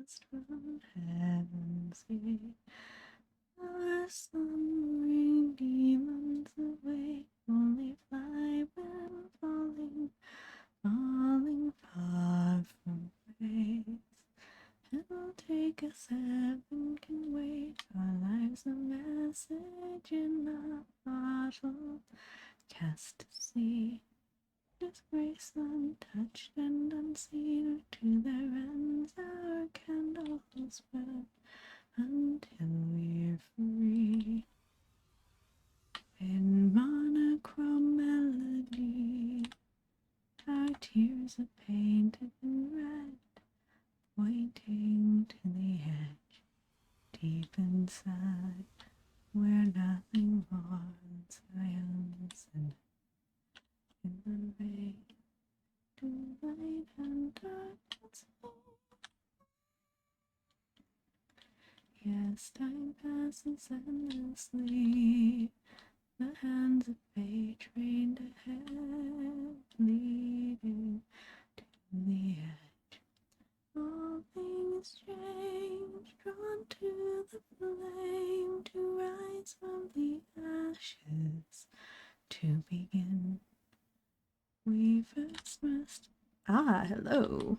just from heaven's gate. Our slumbering demons awake, only fly when falling, falling far from grace. It'll take us heaven can wait. Our lives a message in a bottle, cast to sea. Disgrace untouched and unseen, to their ends our candles spread until we're free. In monochrome melody, our tears are painted in red, pointing to the edge, deep inside, where nothing more than silence and in the rain, to light and darkness. Yes, time passes endlessly. The hands of fate trained ahead, leading to the edge. All things change, drawn to the flame, to rise from the ashes, to begin. We first must. Ah, hello.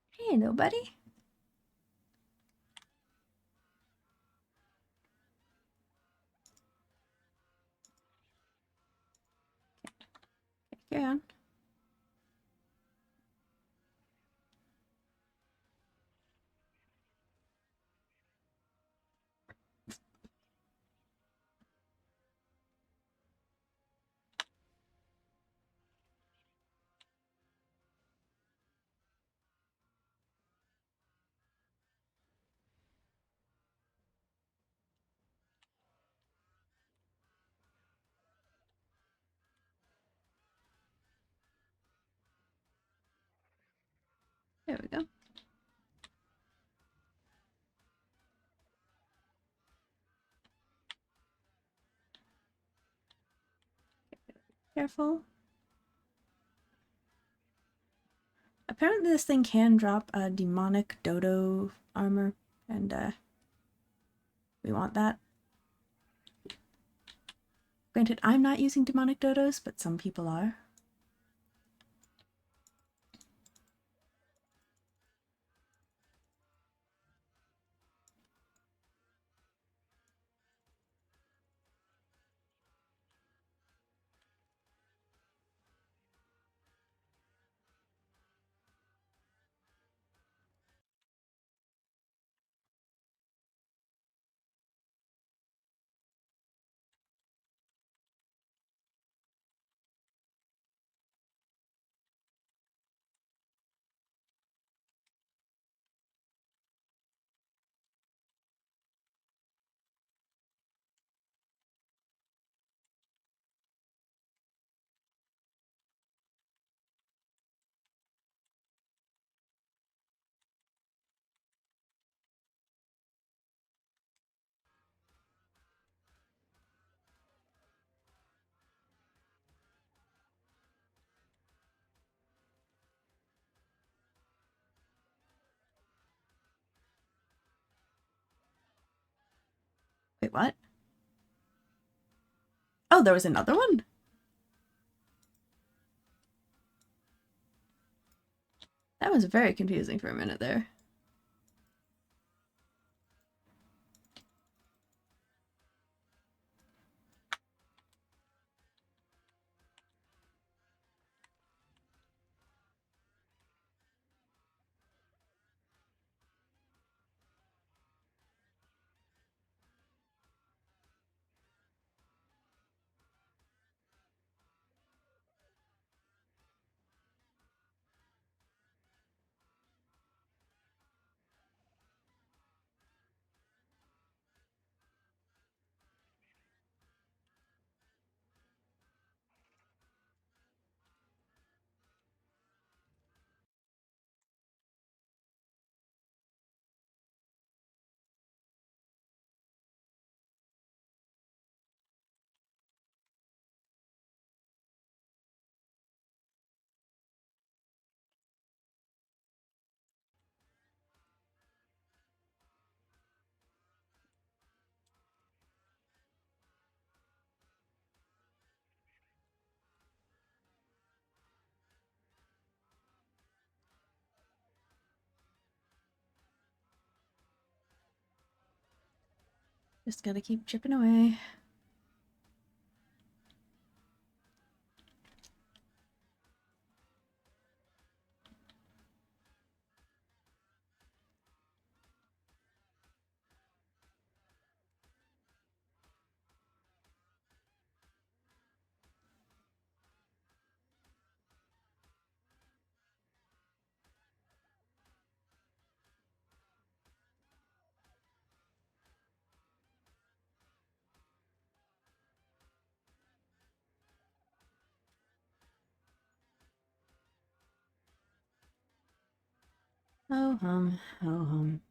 Hey, nobody. Carry on. There we go. Careful. Apparently this thing can drop a demonic dodo armor, and we want that. Granted, I'm not using demonic dodos, but some people are. Wait, what? Oh, there was another one? That was very confusing for a minute there. Just gotta keep chipping away. Oh hum, oh hum.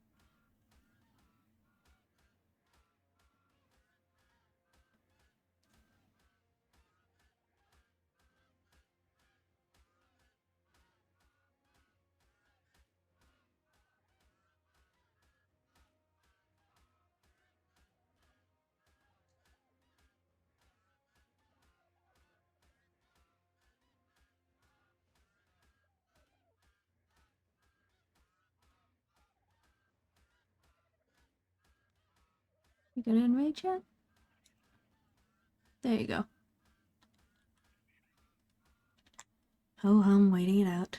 You gonna enrage yet? There you go. Ho hum, waiting it out.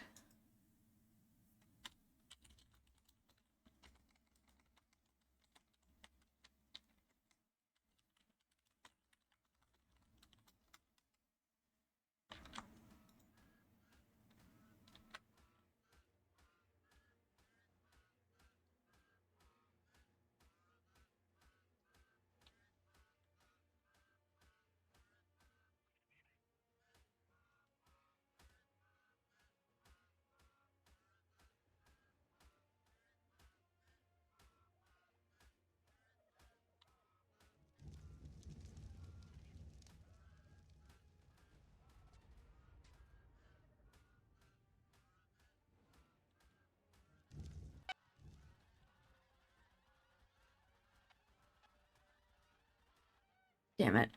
Damn it.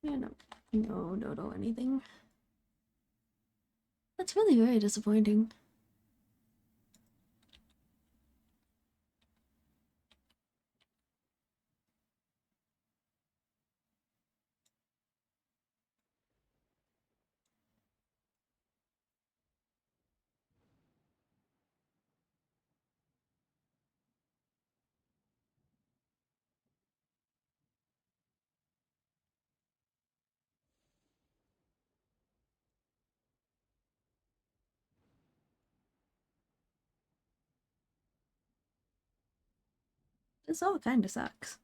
Yeah, no, anything. That's really very disappointing. This all kinda sucks.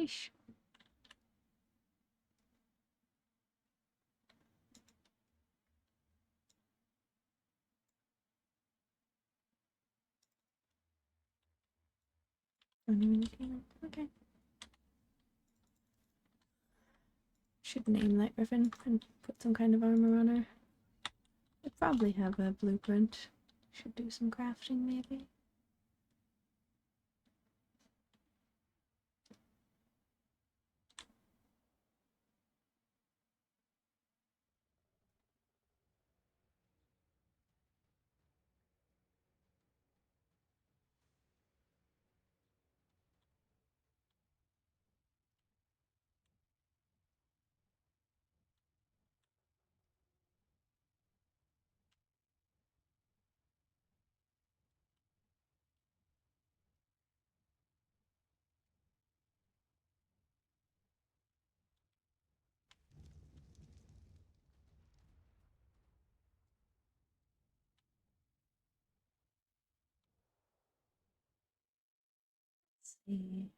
Sheesh. Don't even need healing. Okay. Should name that griffin and put some kind of armor on her. I probably have a blueprint. Should do some crafting maybe. Let's see.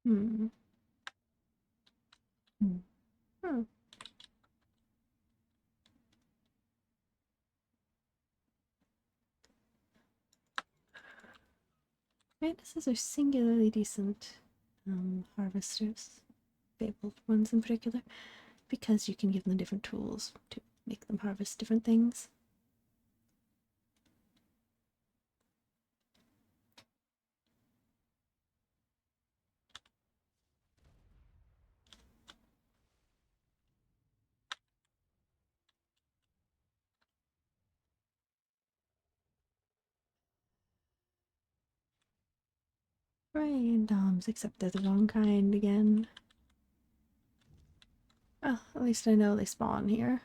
Hmm. Hmm. Hmm. Mantises are singularly decent harvesters, fabled ones in particular, because you can give them different tools to make them harvest different things. Randoms, except they're the wrong kind again. Well, at least I know they spawn here.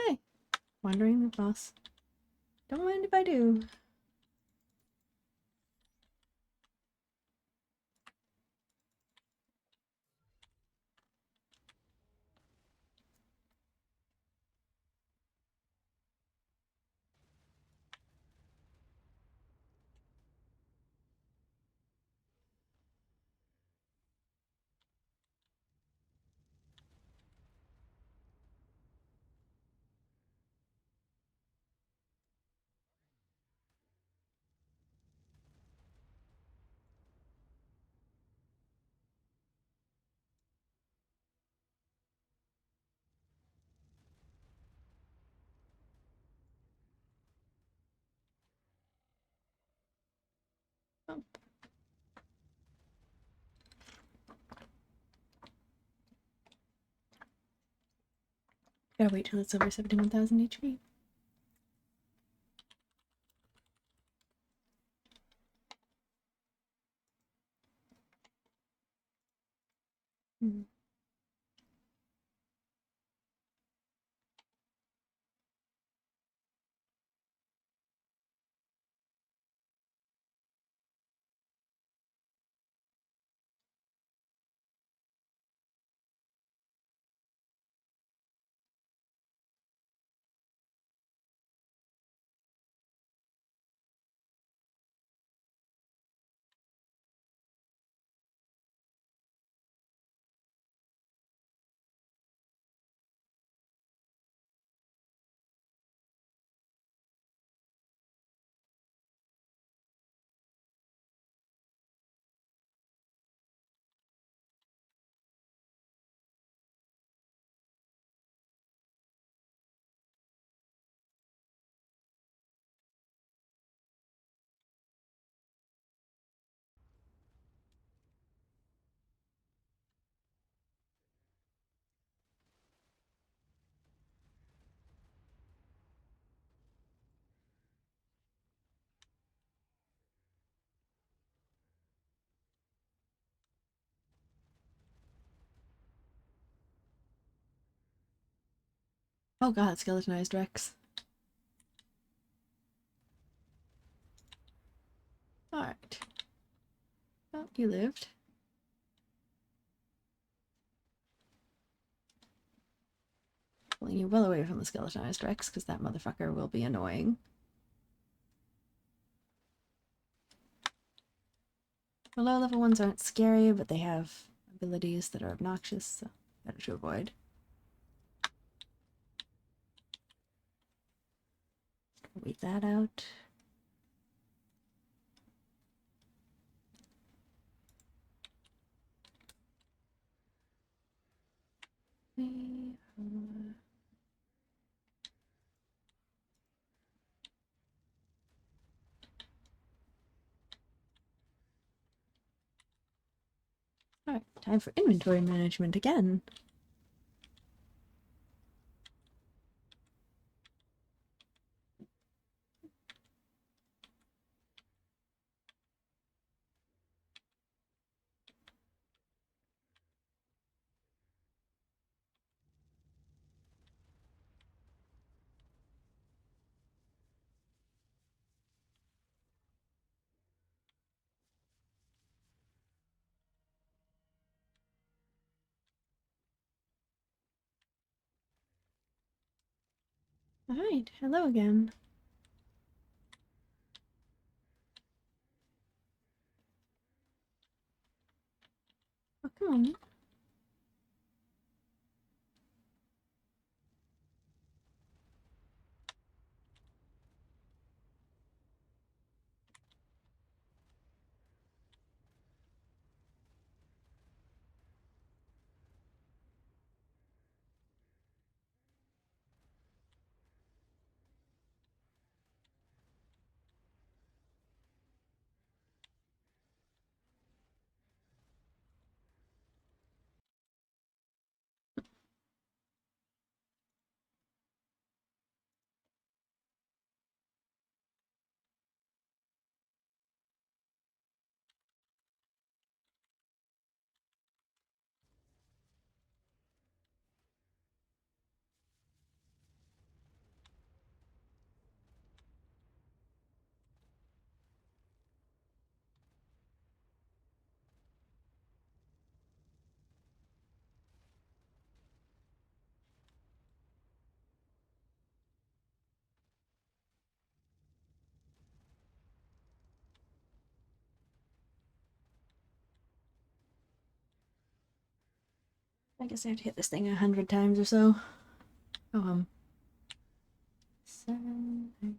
Hey, wandering the boss. Don't mind if I do. Oh. Gotta wait till it's over 71,000 HP. Hmm. Oh god, skeletonized Rex. Alright. Oh, you lived. Pulling you well away from the skeletonized Rex, because that motherfucker will be annoying. The low level ones aren't scary, but they have abilities that are obnoxious, so better to avoid. Wait that out. Alright, time for inventory management again. Alright, hello again. Oh, come on. I guess I have to hit this thing 100 times or so. Oh, 7, 8.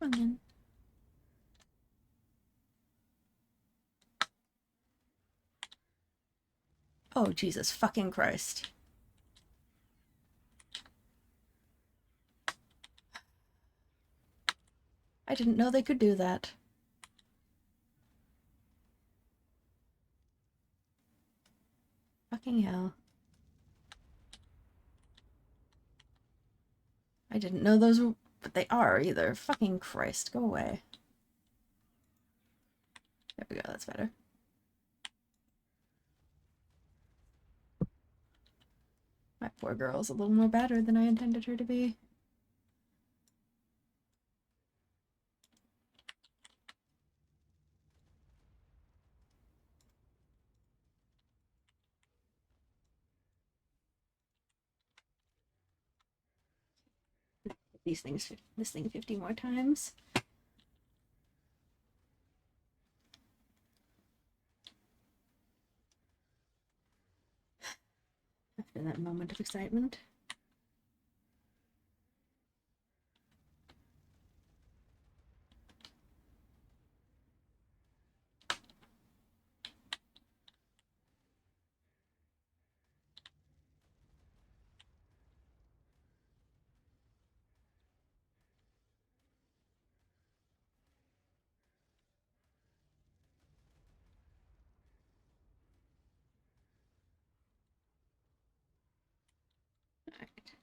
Come on in. Oh, Jesus fucking Christ. I didn't know they could do that. Fucking hell. I didn't know those were, but they are either. Fucking Christ, go away. There we go, that's better. My poor girl's a little more battered than I intended her to be. This thing 50 more times. After that moment of excitement. Alright.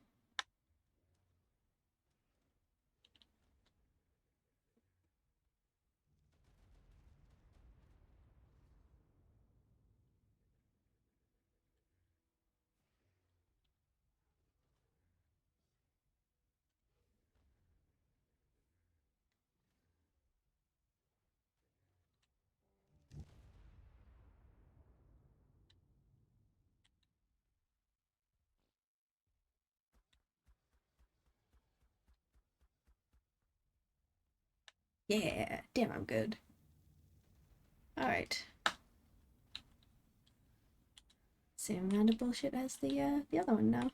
Yeah, damn, I'm good. Alright. Same amount of bullshit as the other one now.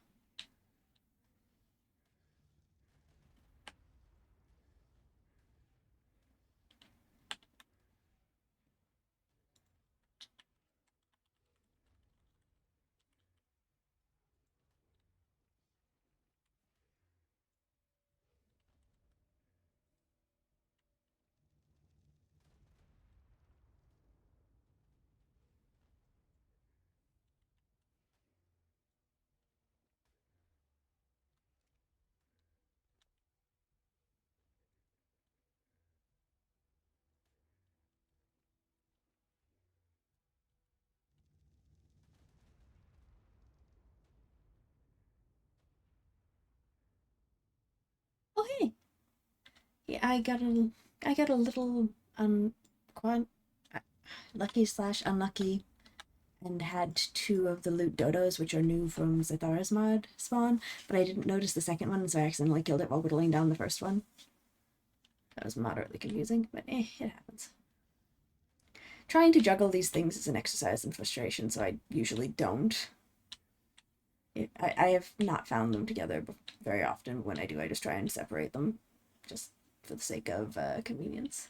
Oh hey. Yeah, I got a little quite lucky slash unlucky and had two of the loot dodos, which are new from Zathara's mod spawn, but I didn't notice the second one, so I accidentally killed it while whittling down the first one. That was moderately confusing, but it happens. Trying to juggle these things is an exercise in frustration, so I usually don't. I have not found them together very often. When I do, I just try and separate them, just for the sake of convenience.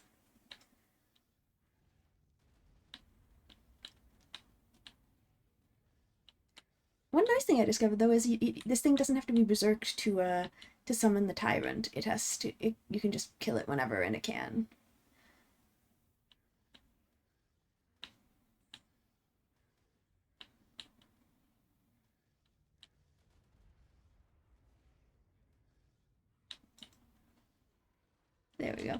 One nice thing I discovered though is this thing doesn't have to be berserked to summon the tyrant. It has to. You can just kill it whenever, and it can. There we go.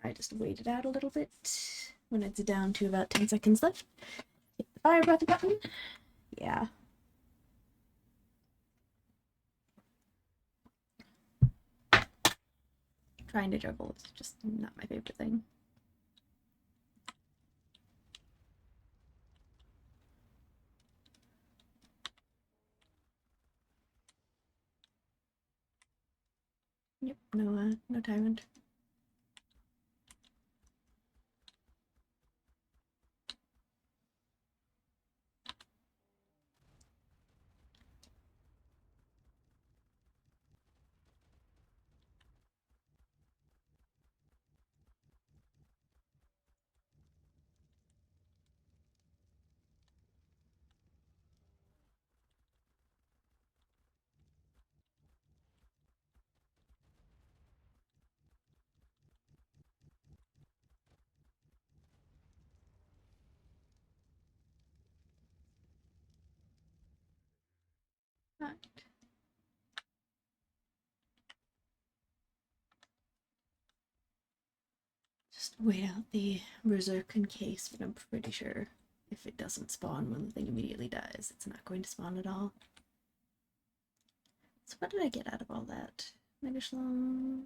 I just wait it out a little bit. When it's down to about 10 seconds left, hit the fire breath button. Yeah. Trying to juggle is just not my favorite thing. Yep, no tyrant. Right. Just wait out the berserk in case, but I'm pretty sure if it doesn't spawn when the thing immediately dies, it's not going to spawn at all. So what did I get out of all that? Megashalom.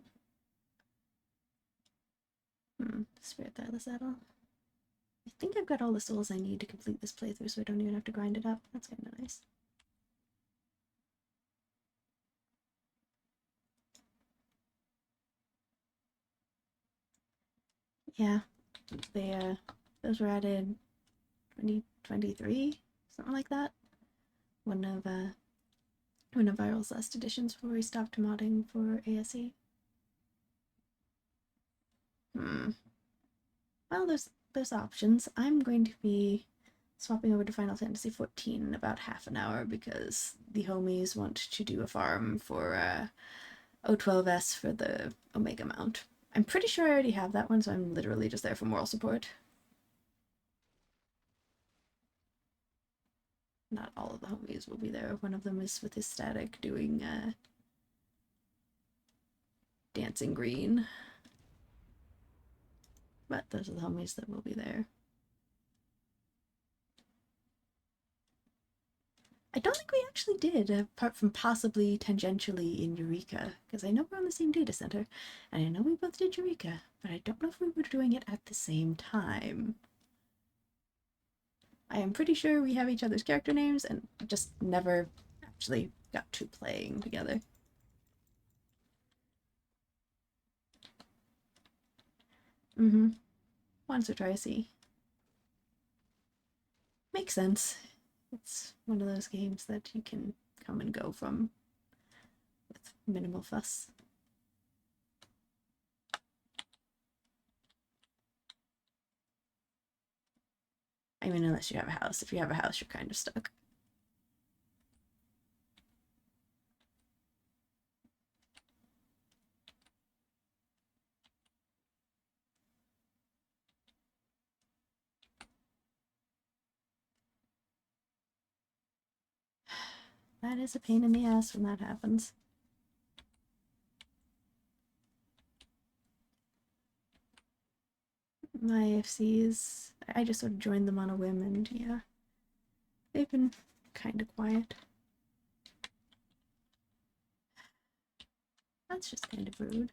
Spirit Thyla Saddle. I think I've got all the souls I need to complete this playthrough, so I don't even have to grind it up. That's kind of nice. Yeah, those were added 2023, something like that. One of Viral's last editions before we stopped modding for ASE. Well, there's options. I'm going to be swapping over to Final Fantasy XIV in about half an hour because the homies want to do a farm for O12S for the Omega mount. I'm pretty sure I already have that one, so I'm literally just there for moral support. Not all of the homies will be there. One of them is with his static doing Dancing Green. But those are the homies that will be there. I don't think we actually did, apart from possibly tangentially in Eureka, because I know we're on the same data center, and I know we both did Eureka, but I don't know if we were doing it at the same time. I am pretty sure we have each other's character names and just never actually got to playing together. Once or twice, see. Makes sense. It's one of those games that you can come and go from with minimal fuss. I mean, unless you have a house. If you have a house, you're kind of stuck. That is a pain in the ass when that happens. My AFCs, I just sort of joined them on a whim, and yeah, they've been kind of quiet. That's just kind of rude.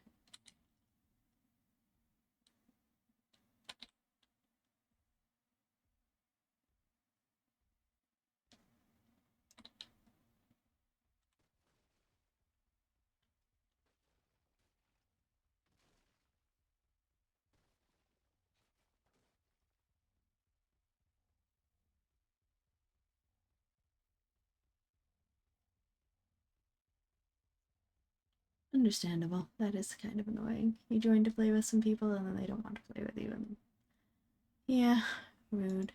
Understandable. That is kind of annoying. You join to play with some people and then they don't want to play with you. And yeah, rude.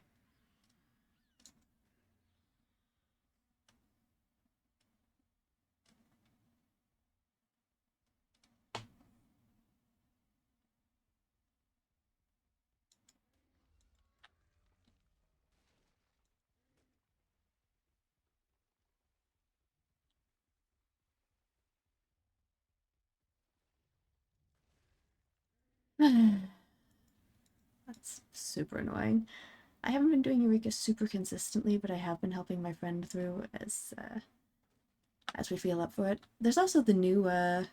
That's super annoying. I haven't been doing Eureka super consistently, but I have been helping my friend through as we feel up for it. There's also the new the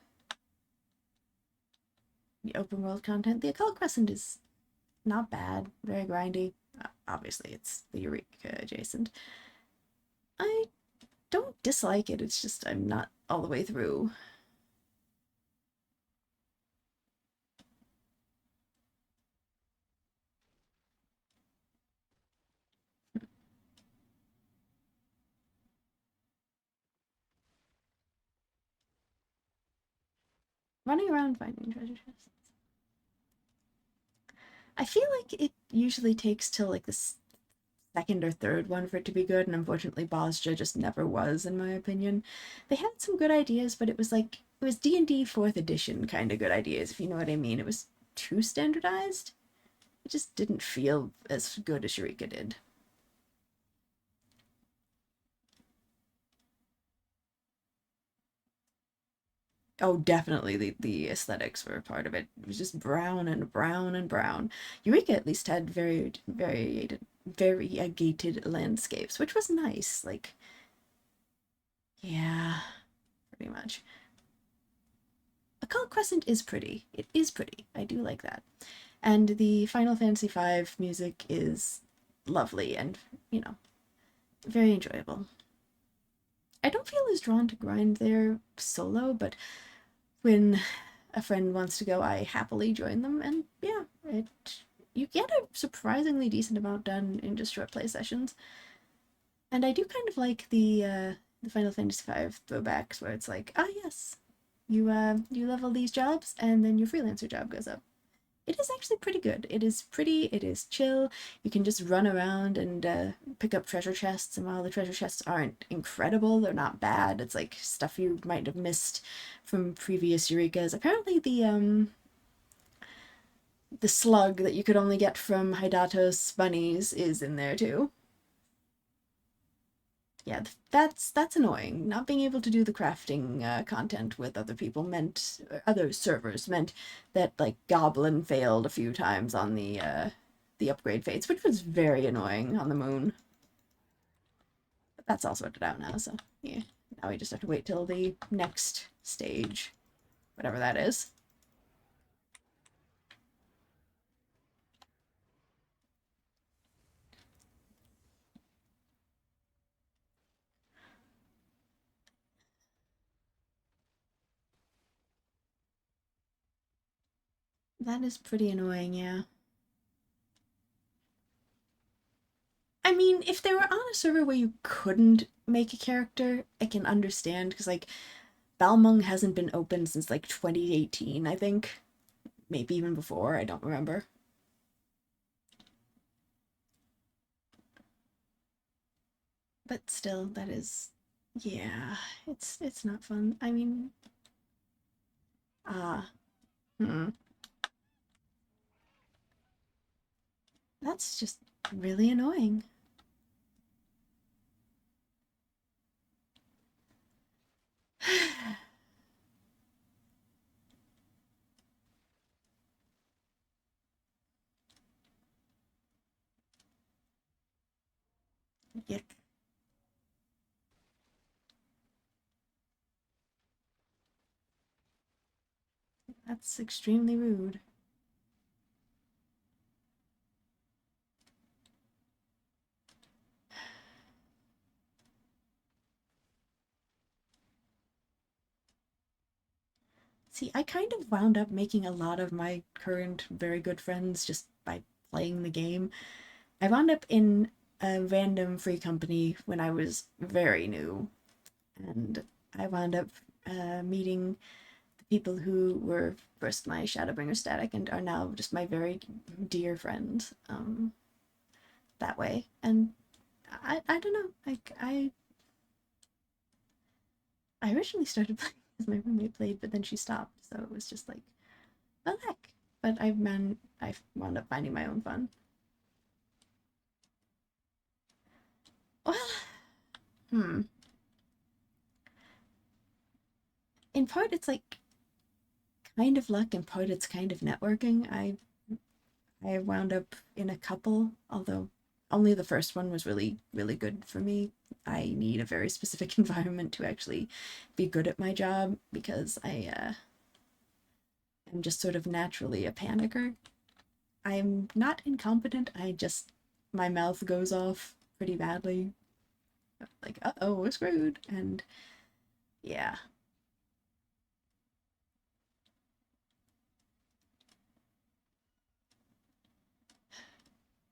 open world content. The Occult Crescent is not bad, very grindy. Obviously, it's the Eureka adjacent. I don't dislike it. It's just I'm not all the way through. Running around finding treasure chests. I feel like it usually takes till like the second or third one for it to be good, and unfortunately Bozja just never was, in my opinion. They had some good ideas, but it was like it was D&D 4th edition kind of good ideas, if you know what I mean. It was too standardized. It just didn't feel as good as Eureka did. Oh, definitely the aesthetics were a part of it. It was just brown and brown and brown. Eureka at least had variegated landscapes, which was nice. Like, yeah, pretty much. Occult Crescent is pretty. It is pretty. I do like that. And the Final Fantasy V music is lovely and, you know, very enjoyable. I don't feel as drawn to grind there solo, but when a friend wants to go, I happily join them. And yeah, it you get a surprisingly decent amount done in just short play sessions. And I do kind of like the Final Fantasy V throwbacks where it's like, ah yes, you level these jobs and then your freelancer job goes up. It is actually pretty good. It is pretty, it is chill. You can just run around and pick up treasure chests, and while the treasure chests aren't incredible, they're not bad. It's like stuff you might have missed from previous Eurekas. Apparently the slug that you could only get from Hydato's bunnies is in there too. Yeah, that's annoying. Not being able to do the crafting content with other people meant other servers meant that like Goblin failed a few times on the upgrade fates, which was very annoying on the moon. But that's all sorted out now, so yeah. Now we just have to wait till the next stage, whatever that is. That is pretty annoying, yeah. I mean, if they were on a server where you couldn't make a character, I can understand because like Balmung hasn't been open since like 2018, I think. Maybe even before, I don't remember. But still, that is yeah, it's not fun. I mean, ah, hmm, that's just really annoying. Yep, that's extremely rude. See, I kind of wound up making a lot of my current very good friends just by playing the game. I wound up in a random free company when I was very new, and I wound up meeting the people who were first my Shadowbringer static and are now just my very dear friends that way. And I don't know, like I originally started playing as my roommate played, but then she stopped, so it was just like, oh heck. But I wound up finding my own fun. Well, hmm. In part, it's like kind of luck. In part, it's kind of networking. I wound up in a couple, although only the first one was really good for me. I need a very specific environment to actually be good at my job because I am just sort of naturally a panicker. I'm not incompetent. I just my mouth goes off pretty badly. Like, uh-oh, we're screwed. And yeah,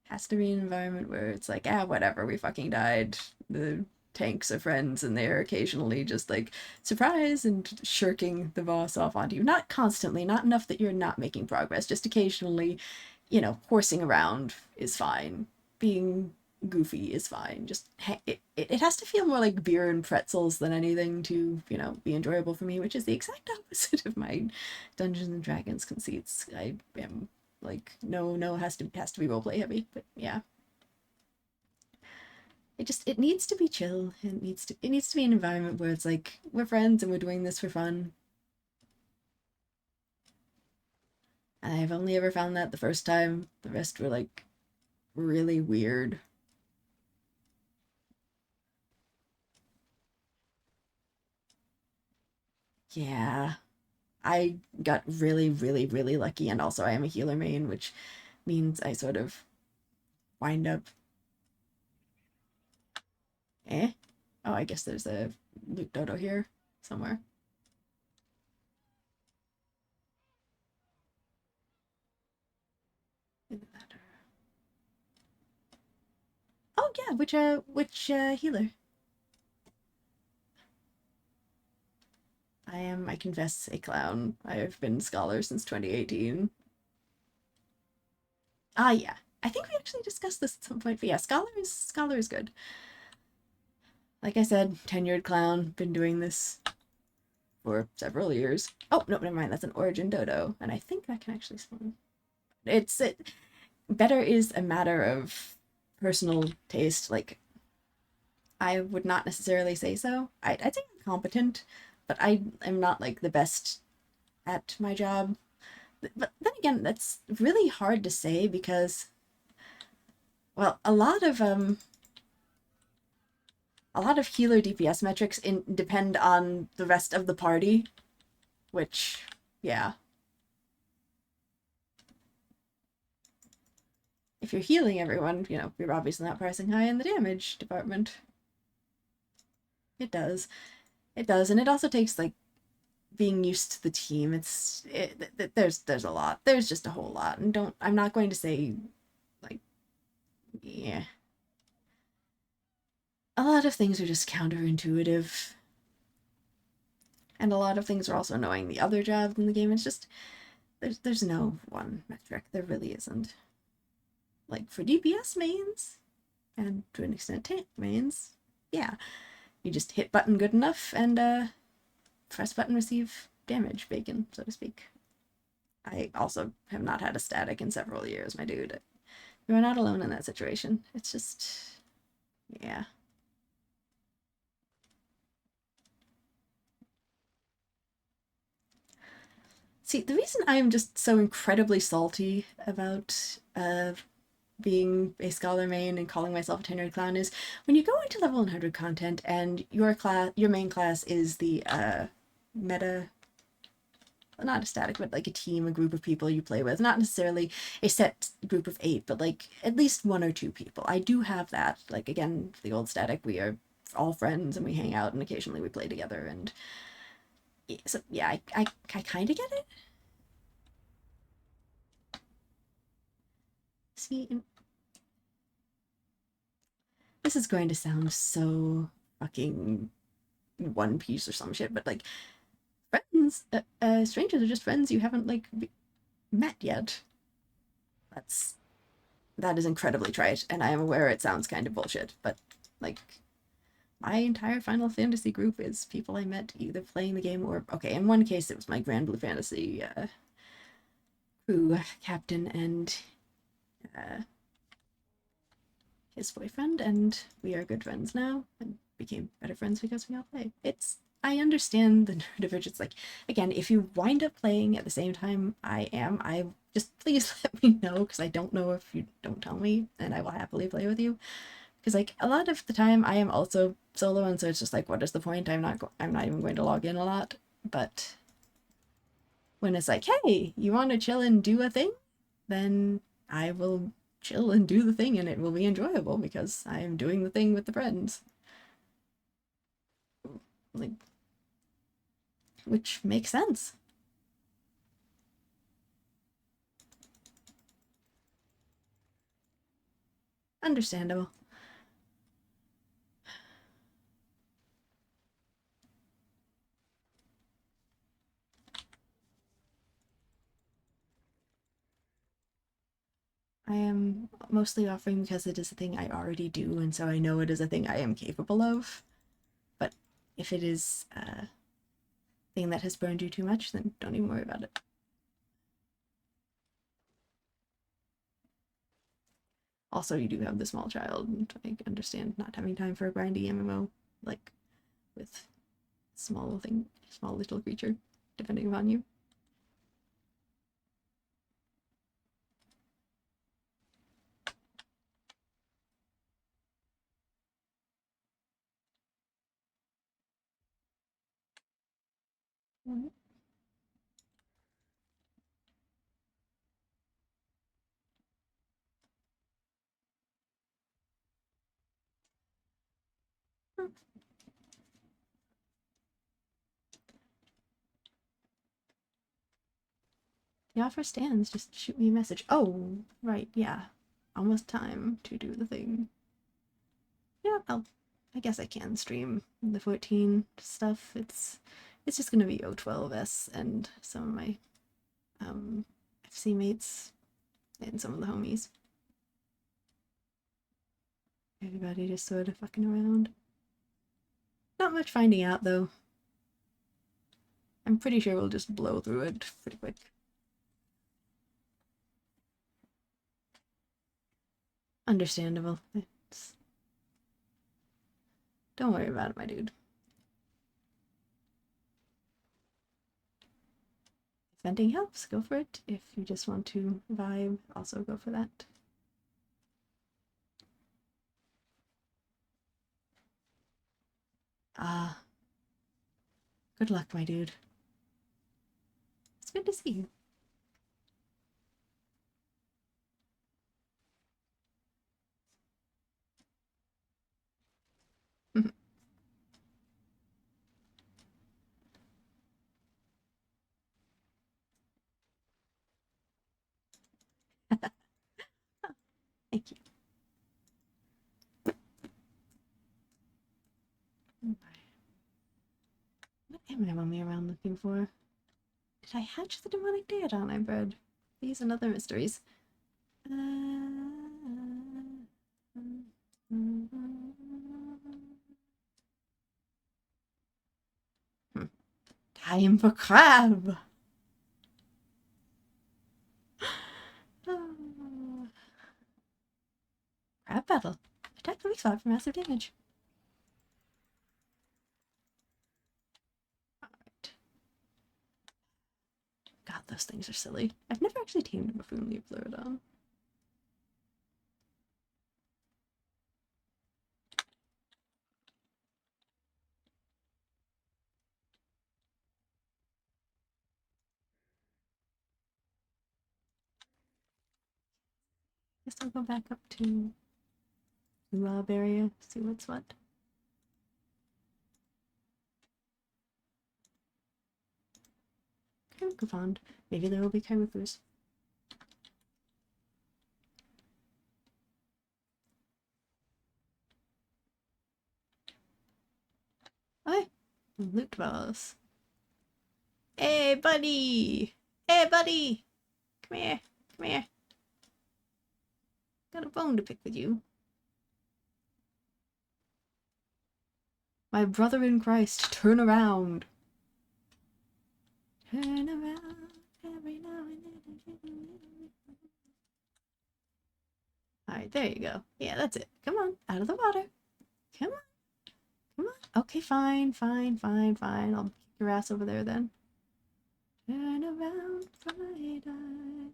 has to be an environment where it's like, ah, whatever, we fucking died. The tanks are friends and they're occasionally just like surprise and shirking the boss off onto you. Not constantly, not enough that you're not making progress, just occasionally, horsing around is fine. Being goofy is fine. Just it has to feel more like beer and pretzels than anything to, be enjoyable for me, which is the exact opposite of my Dungeons and Dragons conceits. I am like, no, has to be roleplay heavy. But yeah, it needs to be chill. It needs to be an environment where it's like we're friends and we're doing this for fun. I've only ever found that the first time. The rest were like really weird. Yeah. I got really, really, really lucky, and also I am a healer main, which means I sort of wind up. Eh? Oh, I guess there's a loot dodo here somewhere. Oh yeah, which healer? I am, I confess, a clown. I have been scholar since 2018. Ah yeah. I think we actually discussed this at some point, but yeah, scholar is good. Like I said, tenured clown, been doing this for several years. Oh, no, never mind, that's an origin dodo, and I think that can actually spawn. It better is a matter of personal taste. Like, I would not necessarily say so. I think I'm competent, but I am not like the best at my job. But then again, that's really hard to say because, well, a lot of healer DPS metrics depend on the rest of the party, which, yeah, if you're healing everyone, you're obviously not pricing high in the damage department. It does. It does, and it also takes like being used to the team. There's a lot. There's just a whole lot, and don't I'm not going to say like, yeah. A lot of things are just counterintuitive, and a lot of things are also knowing the other jobs in the game. It's just there's no one metric. There really isn't. Like for DPS mains, and to an extent tank mains, yeah, you just hit button good enough and press button receive damage bacon, so to speak. I also have not had a static in several years, my dude. You're not alone in that situation. It's just, yeah. See, the reason I am just so incredibly salty about being a scholar main and calling myself a tenured clown is when you go into level 100 content and your main class is the meta, not a static, but like a team, a group of people you play with, not necessarily a set group of 8, but like at least 1 or 2 people. I do have that. Like, again, the old static, we are all friends and we hang out and occasionally we play together. And so yeah, I kind of get it. See, this is going to sound so fucking One Piece or some shit, but like, friends, strangers are just friends you haven't like met yet. That's that is incredibly trite, and I am aware it sounds kind of bullshit, but like, my entire Final Fantasy group is people I met either playing the game or, okay, in one case it was my Grand Blue Fantasy crew captain and uh, his boyfriend, and we are good friends now and became better friends because we all play. I understand the nerd of it. It's like, again, if you wind up playing at the same time I just please let me know, because I don't know if you don't tell me, and I will happily play with you. Because like a lot of the time I am also solo, and so it's just like, what is the point? I'm not even going to log in a lot. But when it's like, hey, you want to chill and do a thing, then I will chill and do the thing, and it will be enjoyable because I am doing the thing with the friends. Like, which makes sense. Understandable. I am mostly offering because it is a thing I already do, and so I know it is a thing I am capable of. But if it is a thing that has burned you too much, then don't even worry about it. Also, you do have the small child, and I understand not having time for a grindy MMO, like with small little creature, depending upon you. Mm-hmm. The offer stands. Just shoot me a message. Oh, right, yeah. Almost time to do the thing. Yeah, I guess I can stream the 14 stuff. It's just gonna be O12S and some of my FC mates and some of the homies. Everybody just sort of fucking around. Not much finding out though. I'm pretty sure we'll just blow through it pretty quick. Understandable. Don't worry about it, my dude. If venting helps, go for it. If you just want to vibe, also go for that. Ah, good luck, my dude. It's good to see you. Thank you. What am I roaming around looking for? Did I hatch the demonic diadon I bred? These and other mysteries. Time for crab! Crab battle. Attack the weak spot for massive damage. Alright. God, those things are silly. I've never actually tamed a buffoon leaf Luridon. Guess I'll go back up to Luab area, see what's what. Kaimuku Pond. Maybe there will be Kaimukus. Hi! Loot boss. Hey, buddy! Hey, buddy! Come here. Come here. Got a bone to pick with you. My brother in Christ, turn around. Turn around every now and then. Alright, there you go. Yeah, that's it. Come on, out of the water. Come on. Come on. Okay, fine, fine, fine, fine. I'll kick your ass over there then. Turn around, bright eyes.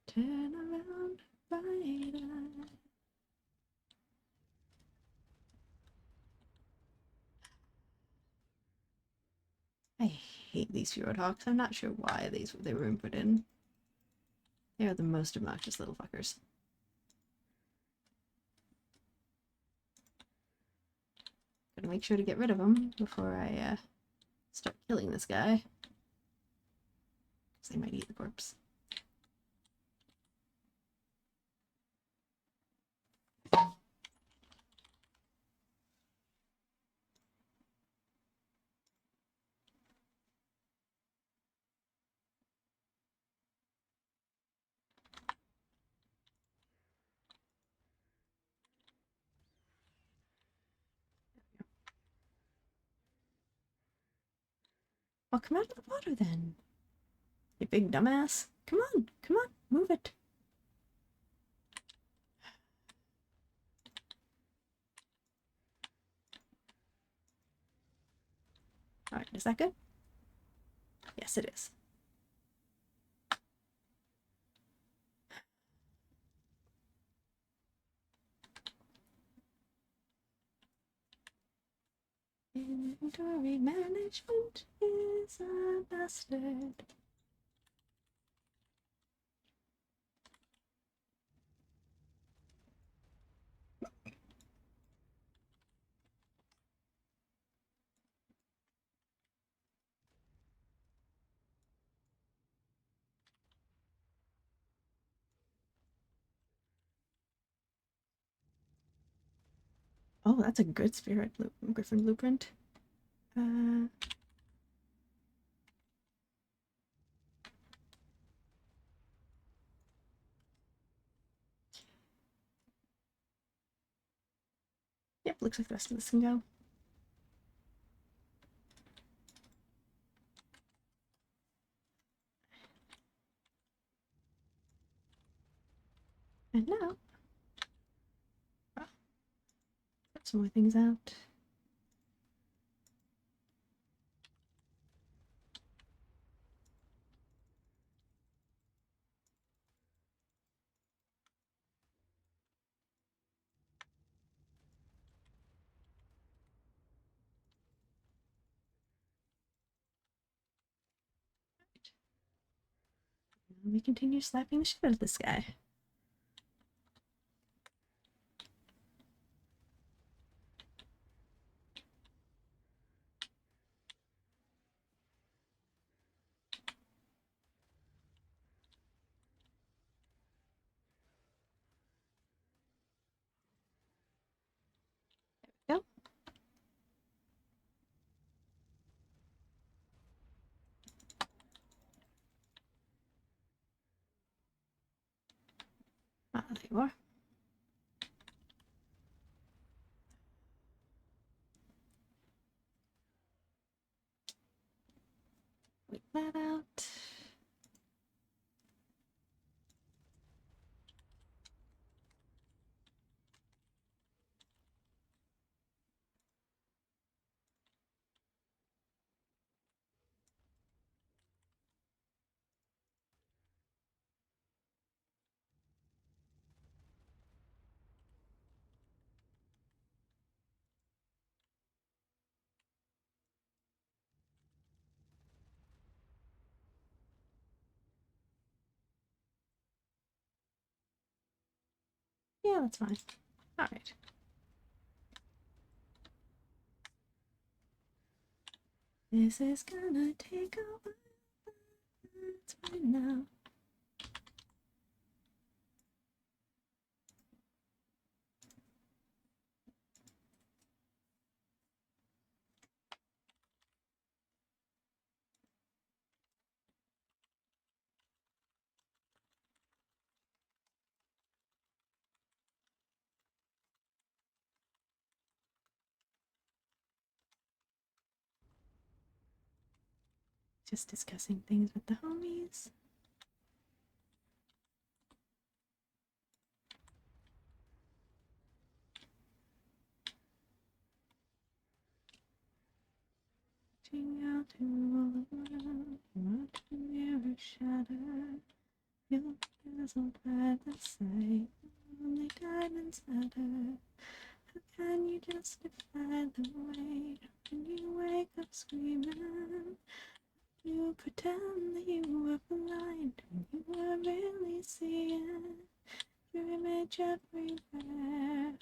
Turn around, bright eyes. I hate these Fjordhawks. I'm not sure why they were input in. They are the most obnoxious little fuckers. Gotta make sure to get rid of them before I start killing this guy. Because they might eat the corpse. Well, come out of the water then. You big dumbass. Come on, come on, move it. Alright, is that good? Yes, it is. Inventory management is a bastard. Oh, that's a good spirit griffin blueprint. Yep, looks like the rest of this can go. And now, put some more things out. And we continue slapping the shit out of this guy. There we go. Ah, there you are. Wait that out. Yeah, that's fine. All right. This is gonna take a while. It's fine now. Just discussing things with the homies. Reaching out to all the world, watch the mirror shatter. You'll be dazzled by the sight. Only diamonds matter. How can you justify the wait when you wake up screaming? You pretend that you were blind when you were really seeing your image everywhere.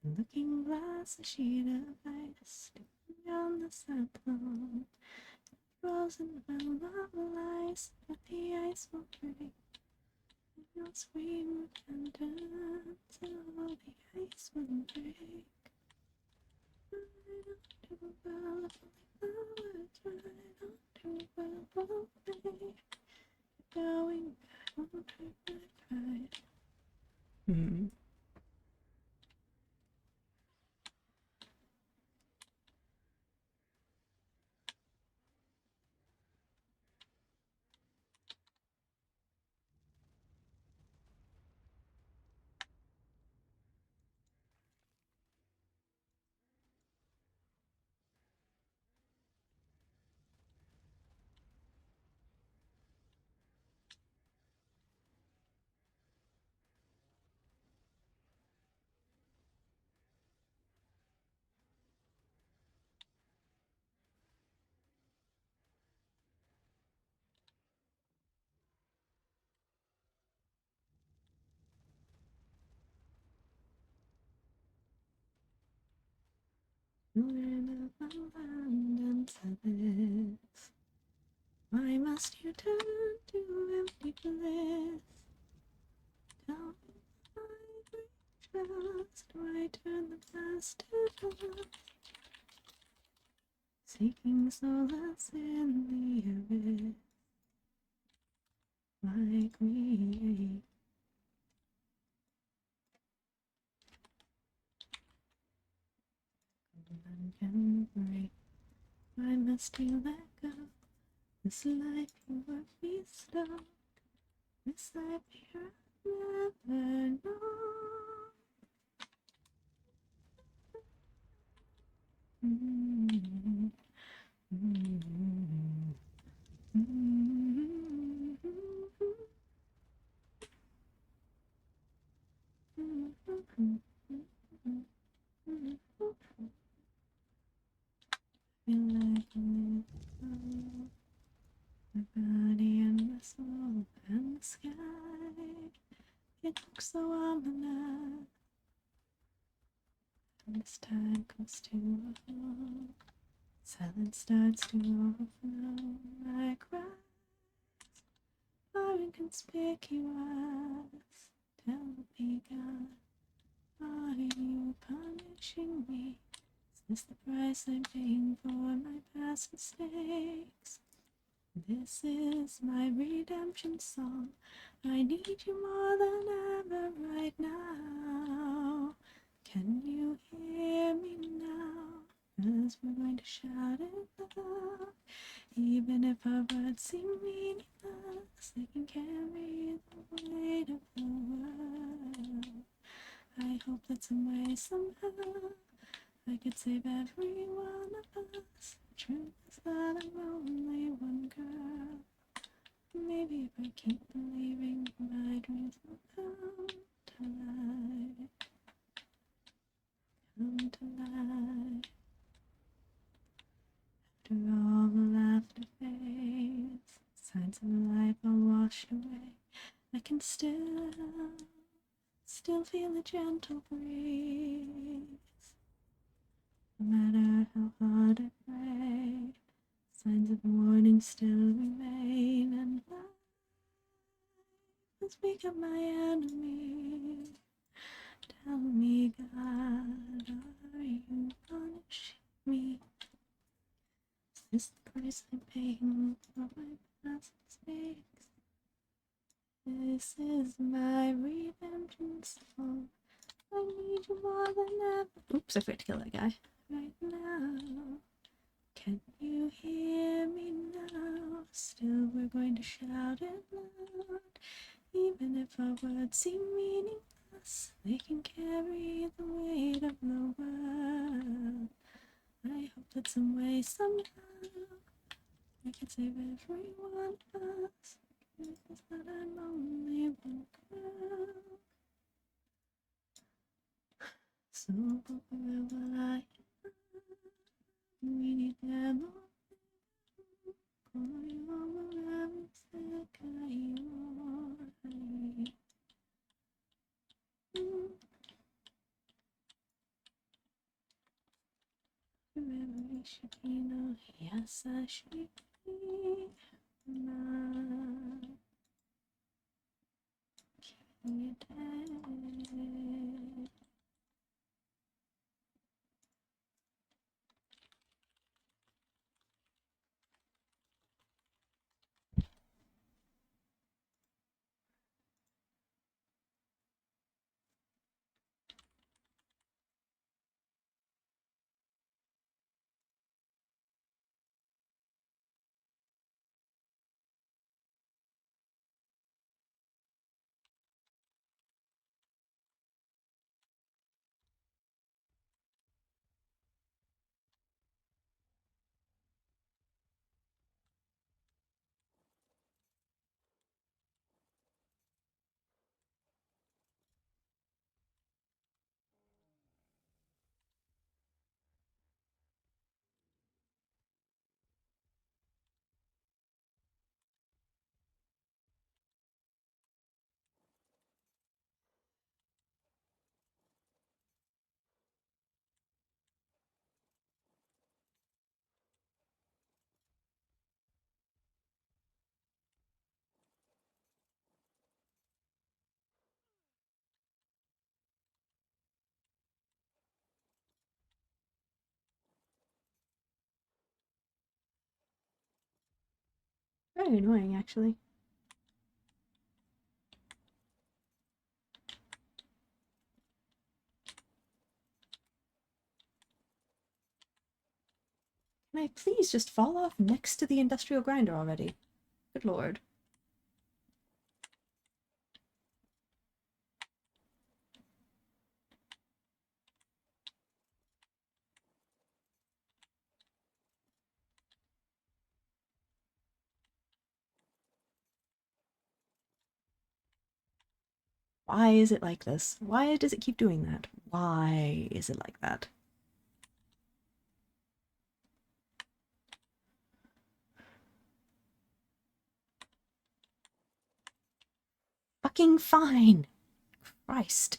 The looking glass, a sheet of ice, sticking on the sidewalk. Frozen well of ice, but the ice will break. And you'll scream repentance, so the ice will break. Right onto a well of holy flowers, right onto a well of bay. Going back, won't hurt my pride. Children of abundance of this. Why must you turn to empty bliss? Tell me why great trust, why turn the past to dust? Seeking solace in the abyss. Why create? None can break. Why must you let go? This life you were bestowed. This life you'll never know. Mm-hmm. Mm-hmm. Mm-hmm. Mm-hmm. Feel like I'm in my body and my soul and the sky. It looks so ominous. And as time comes to a halt, silence starts to overflow. My cries are inconspicuous. Tell me, God, are you punishing me? Is this the price I'm paying for my past mistakes? This is my redemption song. I need you more than ever right now. Can you hear me now? 'Cause we're going to shout it loud. Even if our words seem meaningless, they can carry the weight of the world. I hope that some way, somehow, I could save every one of us. The truth is that I'm only one girl. Maybe if I keep believing, my dreams will come to life. Come to life. After all the laughter fades, signs of life are washed away. I can still feel a gentle breeze. No matter how hard I pray, signs of warning still remain, and life has become my enemy. Tell me, God, are you punishing me? Is this the price I'm paying for my past mistakes? This is my redemption song. I need you more than ever. Oops, I forgot to kill that guy. Right now. Can you hear me now? Still, we're going to shout it loud. Even if our words seem meaningless, they can carry the weight of the world. I hope that some way, somehow, I can save every one of us. The truth is that I'm only one girl. So where will I? We need them all. Remember, should be no, yes, I should be. Not kidding. Very annoying, actually. Can I please just fall off next to the industrial grinder already? Good lord. Why is it like this? Why does it keep doing that? Why is it like that? Fucking fine! Christ.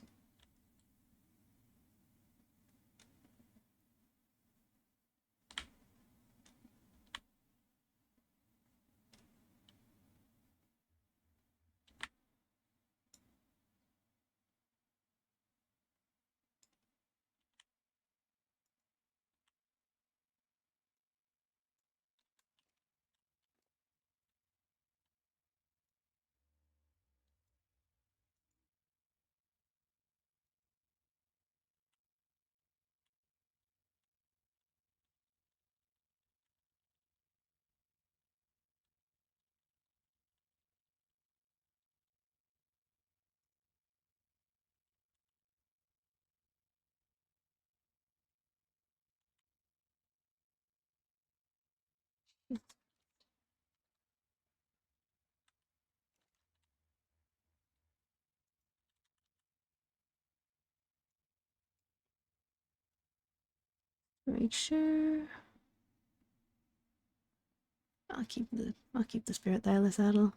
Make sure. I'll keep the spirit there, saddle.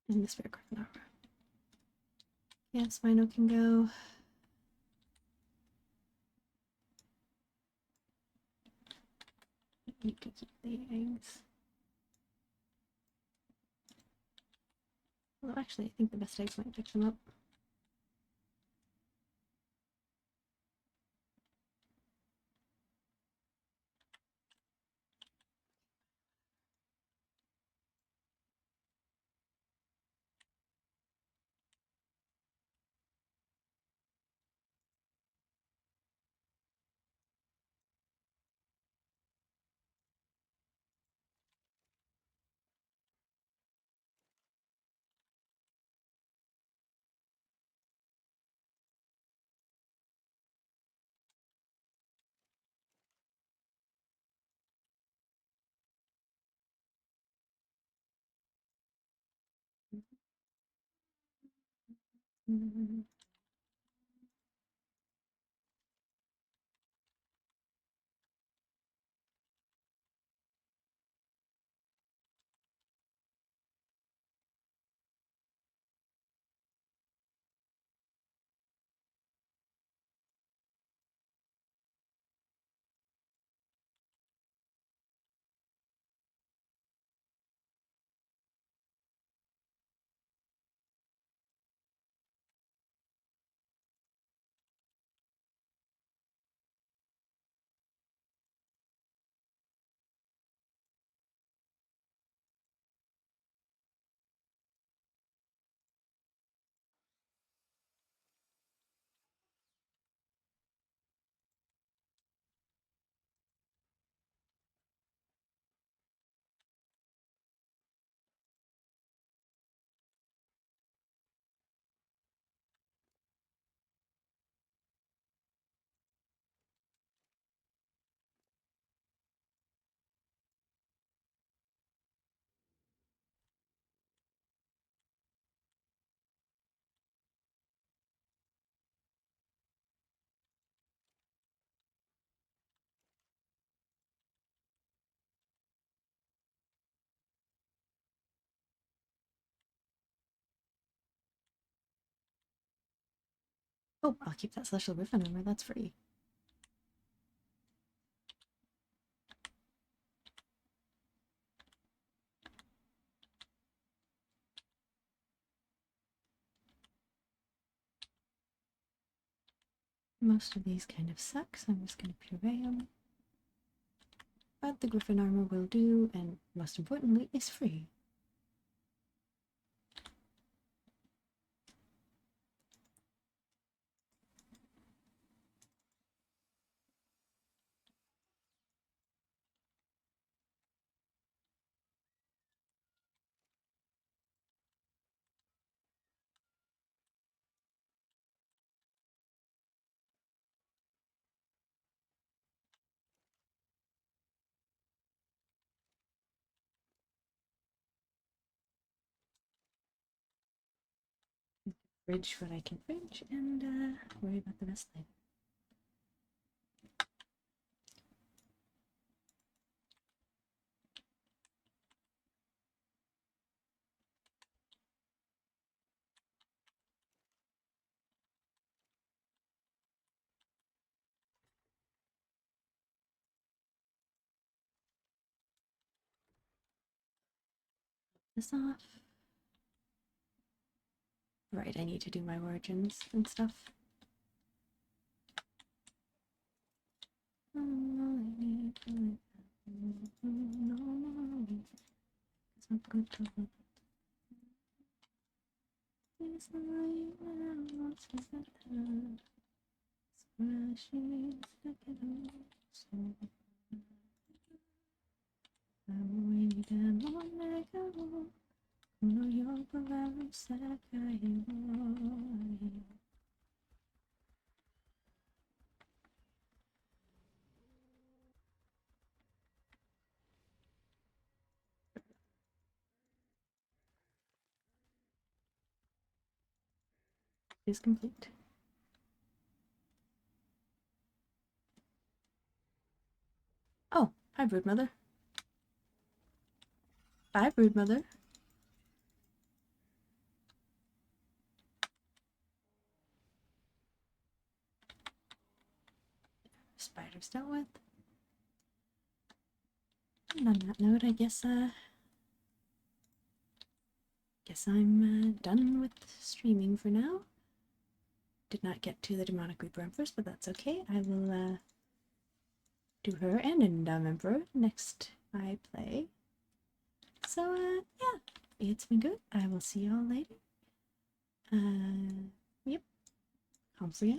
And the spirit griffin. Yes, Mino can go. You can keep the eggs. Well, actually, I think the best eggs might pick them up. Oh, I'll keep that celestial griffin armor. That's free. Most of these kind of suck, so I'm just going to puree them. But the Griffin armor will do, and most importantly, is free. Fridge what I can fridge, and worry about the rest later. This off. Right, I need to do my origins and stuff. Is complete. Oh, hi, Broodmother. Bye, Broodmother. Spiders dealt with. And on that note, I guess I'm done with streaming for now. Did not get to the Demonic Reaper Empress, but that's okay. I will do her and Endom Emperor next I play. So yeah, it's been good. I will see y'all later. Yep. Comfrey.